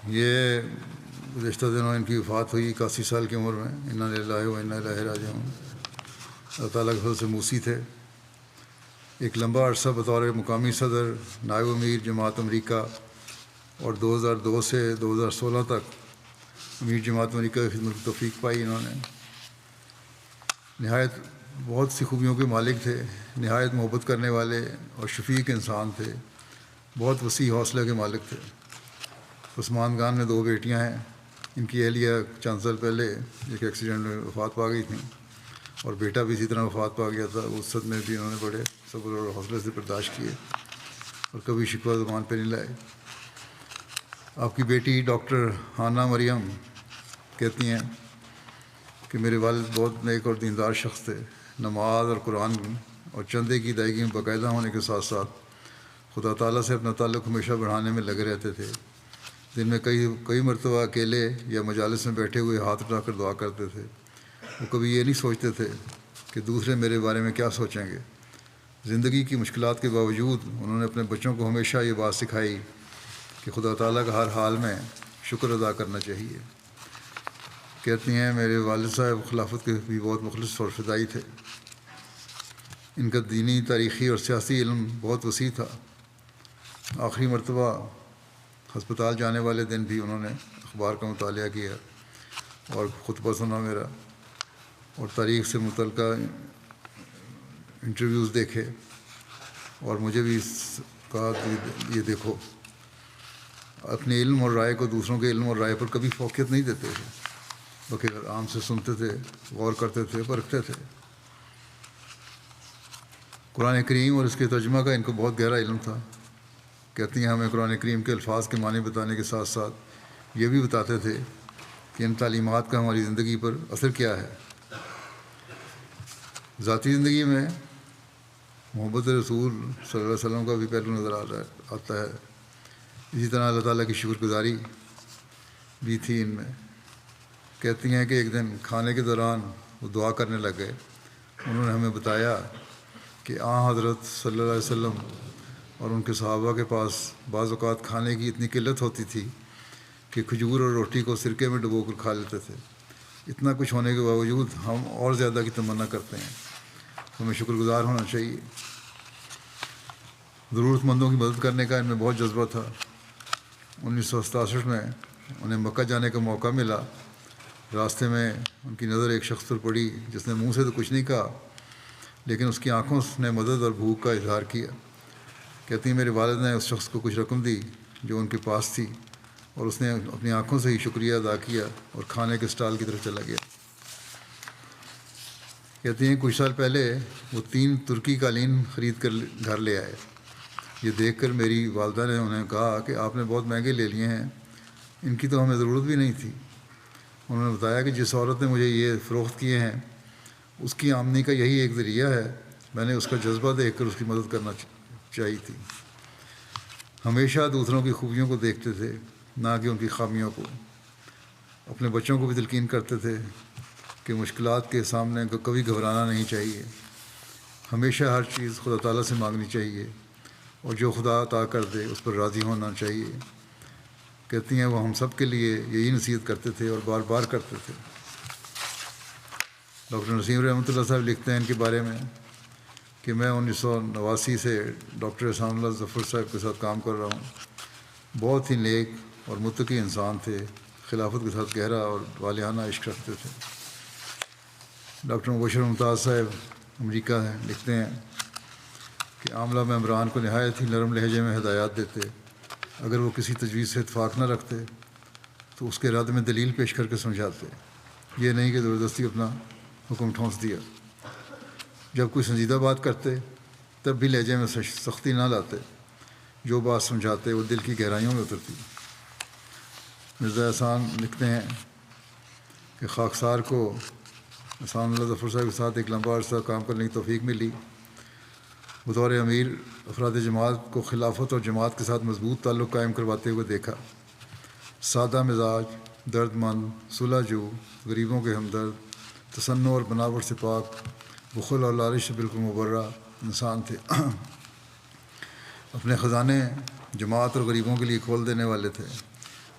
یہ گزشتہ دنوں ان کی وفات ہوئی 81 سال کی عمر میں۔ انا للہ و انا الیہ راجعون۔ اللہ تعالیٰ کے فضل سے موسی تھے۔ ایک لمبا عرصہ بطور مقامی صدر، نائب امیر جماعت امریکہ، اور 2002 سے 2016 تک امیر جماعت امریکہ کی خدمت کی توفیق پائی انہوں نے۔ نہایت بہت سی خوبیوں کے مالک تھے، نہایت محبت کرنے والے اور شفیق انسان تھے، بہت وسیع حوصلے کے مالک تھے۔ عثمان خان میں 2 بیٹیاں ہیں۔ ان کی اہلیہ چند سال پہلے ایک ایکسیڈنٹ میں وفات پا گئی تھیں، اور بیٹا بھی اسی طرح وفات پا گیا تھا۔ اس صدمے میں بھی انہوں نے بڑے صبر اور حوصلے سے برداشت کیے اور کبھی شکوہ زبان پہ نہیں لائے۔ آپ کی بیٹی ڈاکٹر ہانہ مریم کہتی ہیں کہ میرے والد بہت نیک اور دیندار شخص تھے۔ نماز اور قرآن اور چندے کی ادائیگی میں باقاعدہ ہونے کے ساتھ ساتھ خدا تعالیٰ سے اپنا تعلق ہمیشہ بڑھانے میں لگے رہتے تھے۔ دن میں کئی مرتبہ اکیلے یا مجالس میں بیٹھے ہوئے ہاتھ اٹھا کر دعا کرتے تھے۔ وہ کبھی یہ نہیں سوچتے تھے کہ دوسرے میرے بارے میں کیا سوچیں گے۔ زندگی کی مشکلات کے باوجود انہوں نے اپنے بچوں کو ہمیشہ یہ بات سکھائی کہ خدا تعالیٰ کا ہر حال میں شکر ادا کرنا چاہیے۔ کہتی ہیں میرے والد صاحب خلافت کے بھی بہت مخلص اور فدائی تھے۔ ان کا دینی، تاریخی اور سیاسی علم بہت وسیع تھا۔ آخری مرتبہ ہسپتال جانے والے دن بھی انہوں نے اخبار کا مطالعہ کیا اور خطبہ سنا میرا، اور تاریخ سے متعلقہ انٹرویوز دیکھے، اور مجھے بھی کہا کہ یہ دیکھو، اپنے علم اور رائے کو دوسروں کے علم اور رائے پر کبھی فوقیت نہیں دیتے تھے، بلکہ عام سے سنتے تھے، غور کرتے تھے، پرکھتے تھے۔ قرآن کریم اور اس کے ترجمہ کا ان کو بہت گہرا علم تھا۔ کہتی ہیں ہمیں قرآن کریم کے الفاظ کے معنی بتانے کے ساتھ ساتھ یہ بھی بتاتے تھے کہ ان تعلیمات کا ہماری زندگی پر اثر کیا ہے۔ ذاتی زندگی میں محبت رسول صلی اللہ علیہ وسلم کا بھی پہلو نظر آتا ہے۔ اسی طرح اللہ تعالیٰ کی شکر گزاری بھی تھی ان میں۔ کہتی ہیں کہ ایک دن کھانے کے دوران وہ دعا کرنے لگ گئے۔ انہوں نے ہمیں بتایا کہ حضرت صلی اللہ علیہ وسلم اور ان کے صحابہ کے پاس بعض اوقات کھانے کی اتنی قلت ہوتی تھی کہ کھجور اور روٹی کو سرکے میں ڈبو کر کھا لیتے تھے۔ اتنا کچھ ہونے کے باوجود ہم اور زیادہ کی تمنا کرتے ہیں۔ ہمیں شکر گزار ہونا چاہیے۔ ضرورت مندوں کی مدد کرنے کا ان میں بہت جذبہ تھا۔ 1967 میں انہیں مکہ جانے کا موقع ملا۔ راستے میں ان کی نظر ایک شخص پر پڑی جس نے منہ سے تو کچھ نہیں کہا، لیکن اس کی آنکھوں نے مدد اور بھوک کا اظہار کیا۔ کہتی ہیں میرے والد نے اس شخص کو کچھ رقم دی جو ان کے پاس تھی، اور اس نے اپنی آنکھوں سے ہی شکریہ ادا کیا اور کھانے کے اسٹال کی طرف چلا گیا۔ کہتی ہیں کچھ سال پہلے وہ 3 ترکی قالین خرید کر گھر لے آئے۔ یہ دیکھ کر میری والدہ نے انہیں کہا کہ آپ نے بہت مہنگے لے لیے ہیں، ان کی تو ہمیں ضرورت بھی نہیں تھی۔ انہوں نے بتایا کہ جس عورت نے مجھے یہ فروخت کیے ہیں اس کی آمدنی کا یہی ایک ذریعہ ہے، میں نے اس کا جذبہ دیکھ کر اس کی مدد کرنا چاہیے تھی۔ ہمیشہ دوسروں کی خوبیوں کو دیکھتے تھے، نہ کہ ان کی خامیوں کو۔ اپنے بچوں کو بھی تلقین کرتے تھے کہ مشکلات کے سامنے کبھی گھبرانا نہیں چاہیے، ہمیشہ ہر چیز خدا تعالیٰ سے مانگنی چاہیے، اور جو خدا عطا کر دے اس پر راضی ہونا چاہیے۔ کہتی ہیں وہ ہم سب کے لیے یہی نصیحت کرتے تھے اور بار بار کرتے تھے۔ ڈاکٹر نسیم رحمۃ اللہ صاحب لکھتے ہیں ان کے بارے میں کہ میں 1989 سے ڈاکٹر احسان اللہ ظفر صاحب کے ساتھ کام کر رہا ہوں۔ بہت ہی نیک اور متقی انسان تھے، خلافت کے ساتھ گہرا اور والہانہ عشق رکھتے تھے۔ ڈاکٹر مبشر ممتاز صاحب امریکہ ہیں، لکھتے ہیں کہ عاملہ ممبران کو نہایت ہی نرم لہجے میں ہدایات دیتے، اگر وہ کسی تجویز سے اتفاق نہ رکھتے تو اس کے رد میں دلیل پیش کر کے سمجھاتے، یہ نہیں کہ زبردستی اپنا حکم ٹھونس دیا۔ جب کوئی سنجیدہ بات کرتے تب بھی لہجے میں سختی نہ لاتے، جو بات سمجھاتے وہ دل کی گہرائیوں میں اترتی۔ مرزا احسان لکھتے ہیں کہ خاکسار کو احسان اللہ ظفر صاحب کے ساتھ ایک لمبا عرصہ کام کرنے کی توفیق ملی۔ بطور امیر افراد جماعت کو خلافت اور جماعت کے ساتھ مضبوط تعلق قائم کرواتے ہوئے دیکھا۔ سادہ مزاج، درد مند، صلح جو، غریبوں کے ہمدرد، تصنع اور بناوٹ سے پاک، بخل اور لالچ سے بالکل مبرہ انسان تھے۔ اپنے خزانے جماعت اور غریبوں کے لیے کھول دینے والے تھے۔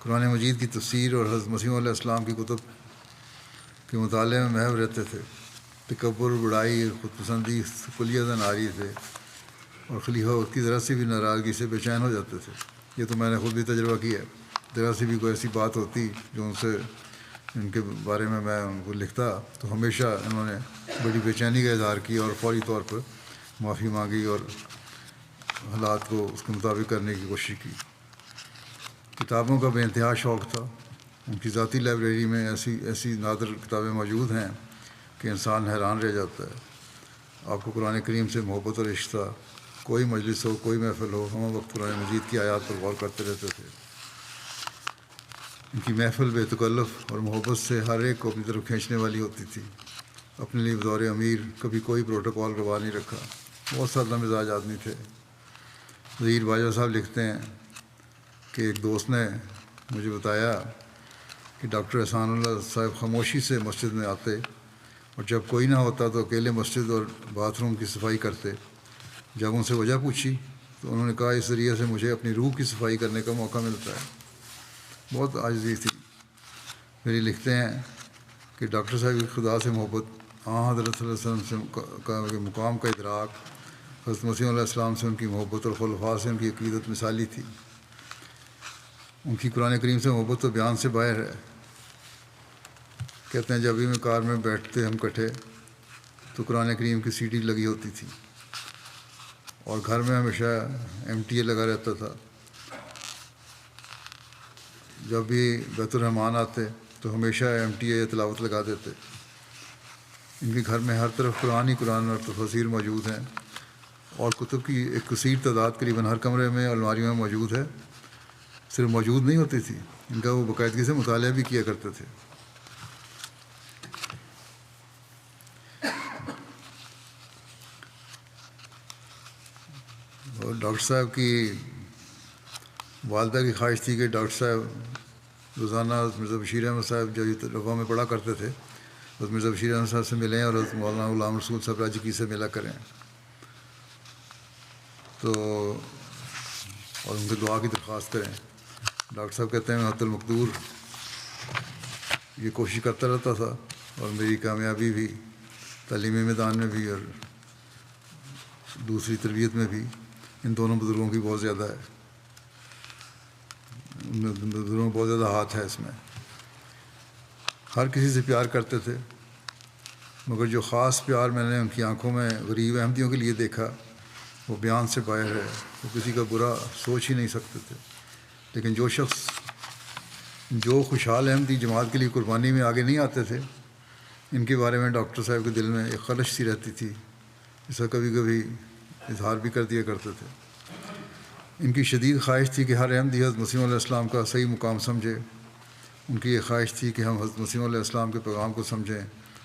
قرآن مجید کی تفسیر اور حضرت مسیح علیہ السلام کی کتب کے مطالعے میں محو رہتے تھے۔ تکبر، بڑائی، خود پسندی کلیتاً عاری تھے، اور خلیفہ وقت کی ذرا سی بھی ناراضگی سے بے چین ہو جاتے تھے۔ یہ تو میں نے خود بھی تجربہ کیا ہے۔ ذرا سی بھی کوئی ایسی بات ہوتی جو ان سے ان کے بارے میں ان کو لکھتا تو ہمیشہ انہوں نے بڑی بے چینی کا اظہار کیا اور فوری طور پر معافی مانگی اور حالات کو اس کے مطابق کرنے کی کوشش کی۔ کتابوں کا بے انتہا شوق تھا۔ ان کی ذاتی لائبریری میں ایسی نادر کتابیں موجود ہیں کہ انسان حیران رہ جاتا ہے۔ آپ کو قرآن کریم سے محبت اور عشق تھا۔ کوئی مجلس ہو، کوئی محفل ہو، ہم وقت قرآن مجید کی آیات پر غور کرتے رہتے تھے۔ ان کی محفل بے تکلف اور محبت سے ہر ایک کو اپنی طرف کھینچنے والی ہوتی تھی۔ اپنے لیے بطور امیر کبھی کوئی پروٹوکول روا نہیں رکھا، بہت سادہ مزاج آدمی تھے۔ ظہیر باجوہ صاحب لکھتے ہیں کہ ایک دوست نے مجھے بتایا کہ ڈاکٹر احسان اللہ صاحب خاموشی سے مسجد میں آتے، اور جب کوئی نہ ہوتا تو اکیلے مسجد اور باتھ روم کی صفائی کرتے۔ جب ان سے وجہ پوچھی تو انہوں نے کہا اس ذریعے سے مجھے اپنی روح کی صفائی کرنے کا موقع ملتا ہے۔ بہت عاجزی تھی میری۔ لکھتے ہیں کہ ڈاکٹر صاحب کی خدا سے محبت، حضرت صلی اللہ علیہ وسلم سے مقام کا ادراک، حضرت مسیح علیہ السلام سے ان کی محبت اور خلفاء سے ان کی عقیدت مثالی تھی۔ ان کی قرآن کریم سے محبت تو بیان سے باہر ہے۔ کہتے ہیں جب بھی میں کار میں بیٹھتے ہم کٹھے تو قرآن کریم کی CD لگی ہوتی تھی، اور گھر میں ہمیشہ MTA لگا رہتا تھا۔ جب بھی بیت الرحمان آتے تو ہمیشہ MTA تلاوت لگا دیتے۔ ان کے گھر میں ہر طرف قرآن ہی قرآن اور تفاسیر موجود ہیں، اور کتب کی ایک کثیر تعداد قریباً ہر کمرے میں الماریوں میں موجود ہے۔ صرف موجود نہیں ہوتی تھی، ان کا وہ باقاعدگی سے مطالعہ بھی کیا کرتے تھے۔ اور ڈاکٹر صاحب کی والدہ کی خواہش تھی کہ ڈاکٹر صاحب روزانہ حضرت مرزا بشیر احمد صاحب جو طلباء میں پڑھا کرتے تھے، حضرت مرزا بشیر احمد صاحب سے ملیں اور حضرت مولانا غلام رسول صاحب راجکی سے ملا کریں، تو اور ان سے دعا کی درخواست کریں۔ ڈاکٹر صاحب کہتے ہیں میں حت المقدور یہ کوشش کرتا رہتا تھا، اور میری کامیابی بھی تعلیمی میدان میں بھی اور دوسری تربیت میں بھی ان دونوں بزرگوں کی بہت زیادہ ہے، ان بزرگوں کا بہت زیادہ ہاتھ ہے اس میں۔ ہر کسی سے پیار کرتے تھے، مگر جو خاص پیار میں نے ان کی آنکھوں میں غریب احمدیوں کے لیے دیکھا وہ بیان سے باہر ہے۔ وہ کسی کا برا سوچ ہی نہیں سکتے تھے، لیکن جو شخص جو خوشحال احمدی جماعت کے لیے قربانی میں آگے نہیں آتے تھے، ان کے بارے میں ڈاکٹر صاحب کے دل میں ایک خلش سی رہتی تھی، اس کا کبھی کبھی اظہار بھی کر دیا کرتے تھے۔ ان کی شدید خواہش تھی کہ ہر احمدی حضرت مسیح علیہ السلام کا صحیح مقام سمجھے ان کی یہ خواہش تھی کہ ہم حضرت مسیح علیہ السلام کے پیغام کو سمجھیں،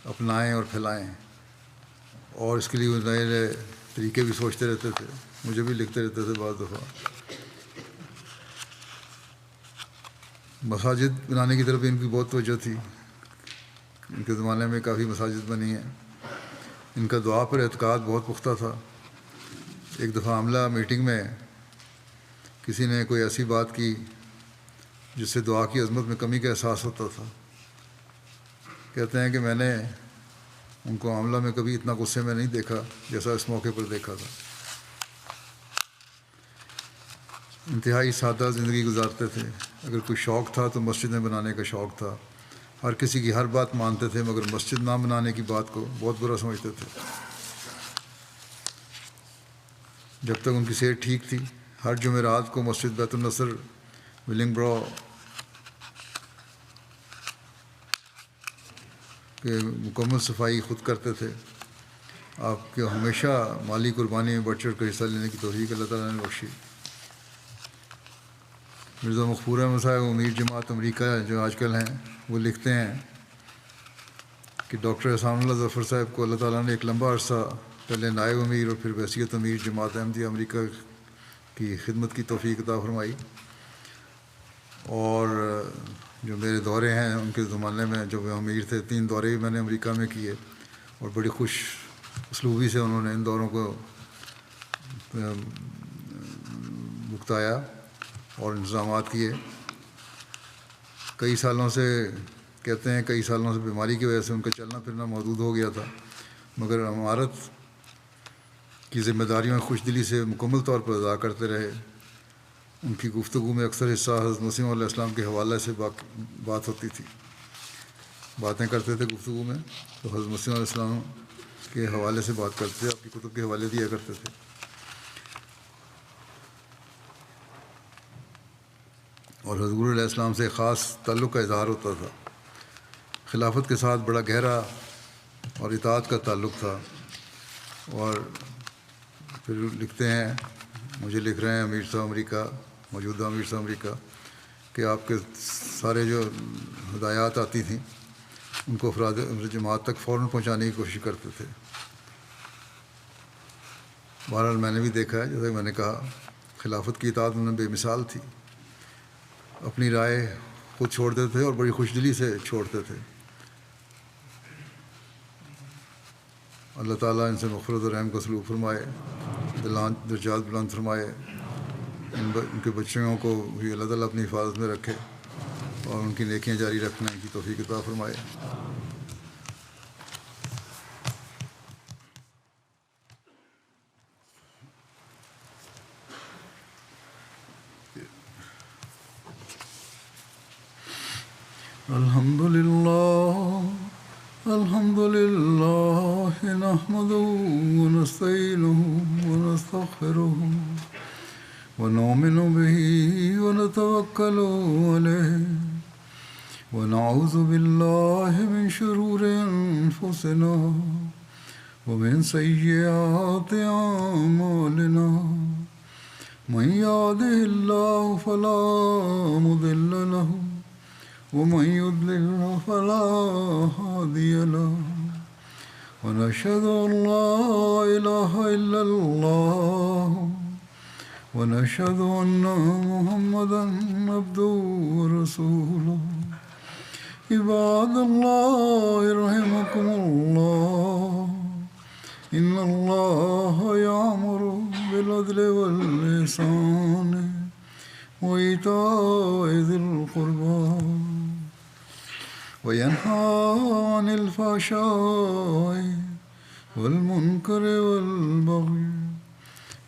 اپنائیں اور پھیلائیں، اور اس کے لیے وہ نئے نئے طریقے بھی سوچتے رہتے تھے، مجھے بھی لکھتے رہتے تھے بعض دفعہ۔ مساجد بنانے کی طرف ان کی بہت توجہ تھی، ان کے زمانے میں کافی مساجد بنی ہیں۔ ان کا دعا پر اعتقاد بہت پختہ تھا۔ ایک دفعہ عملہ میٹنگ میں کسی نے کوئی ایسی بات کی جس سے دعا کی عظمت میں کمی کا احساس ہوتا تھا۔ کہتے ہیں کہ میں نے ان کو عملہ میں کبھی اتنا غصے میں نہیں دیکھا جیسا اس موقع پر دیکھا تھا۔ انتہائی سادہ زندگی گزارتے تھے۔ اگر کوئی شوق تھا تو مسجدیں بنانے کا شوق تھا۔ ہر کسی کی ہر بات مانتے تھے، مگر مسجد نہ بنانے کی بات کو بہت برا سمجھتے تھے۔ جب تک ان کی صحت ٹھیک تھی، ہر جمعرات کو مسجد بیت النصر ولنگ برو کہ مکمل صفائی خود کرتے تھے۔ آپ کے ہمیشہ مالی قربانی میں بڑھ چڑھ کر حصہ لینے کی توفیق اللہ تعالیٰ نے بخشی۔ مرزا مغفور احمد صاحب امیر جماعت امریکہ جو آج کل ہیں، وہ لکھتے ہیں کہ ڈاکٹر احسان اللہ ظفر صاحب کو اللہ تعالیٰ نے ایک لمبا عرصہ پہلے نائب امیر اور پھر بحیثیت امیر جماعت احمدیہ امریکہ کی خدمت کی توفیق عطا فرمائی۔ اور جو میرے دورے ہیں ان کے زمانے میں جب وہ امیر تھے، 3 دورے بھی میں نے امریکہ میں کیے، اور بڑی خوش اسلوبی سے انہوں نے ان دوروں کو بھگتایا اور انتظامات کیے۔ کئی سالوں سے کہتے ہیں کئی سالوں سے بیماری کی وجہ سے ان کا چلنا پھرنا محدود ہو گیا تھا، مگر امارت کی ذمہ داریوں خوش دلی سے مکمل طور پر ادا کرتے رہے۔ ان کی گفتگو میں اکثر حصہ حضرت مسیح علیہ السلام کے حوالے سے بات ہوتی تھی۔ باتیں کرتے تھے گفتگو میں تو حضرت مسیح علیہ السلام کے حوالے سے بات کرتے تھے، آپ کی کتب کے حوالے دیا کرتے تھے۔ اور حضور علیہ السلام سے خاص تعلق کا اظہار ہوتا تھا۔ خلافت کے ساتھ بڑا گہرا اور اطاعت کا تعلق تھا۔ اور پھر لکھتے ہیں، مجھے لکھ رہے ہیں امیر صاحب امریکہ، موجودہ امیر صاحب امریکہ، کہ آپ کے سارے جو ہدایات آتی تھیں ان کو افراد جماعت تک فوراً پہنچانے کی کوشش کرتے تھے۔ بہرحال میں نے بھی دیکھا ہے، جیسا کہ میں نے کہا، خلافت کی اطاعت میں بے مثال تھی۔ اپنی رائے خود چھوڑتے تھے اور بڑی خوش دلی سے چھوڑتے تھے۔ اللہ تعالیٰ ان سے مغفرت و رحم کا سلوک فرمائے، درجات بلند فرمائے، ان کے بچوں کو بھی اللہ تعالیٰ اپنی حفاظت میں رکھے اور ان کی نیکیاں جاری رکھنے کی توفیق عطا فرمائے۔ الحمد لله نحمده ونستعينه ونستغفره ونؤمن به ونتوكل عليه ونعوذ بالله من شرور أنفسنا ومن سيئات أعمالنا من يهده الله فلا مضل له ومن يضلل فلا هادي له ونشهد أن لا إله إلا الله ونشهد أن محمدا عبده ورسوله عباد الله رحمكم الله إن الله يأمر بالعدل والإحسان وإيتاء ذي القربى وينهى عن الفحشاء والمنكر والبغي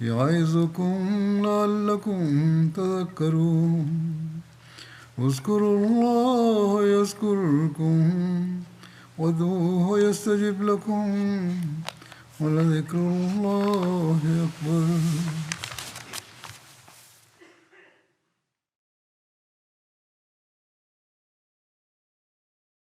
يعظكم لعلكم تذكرون اذكروا الله يذكركم وادعوه يستجب لكم ولذكر الله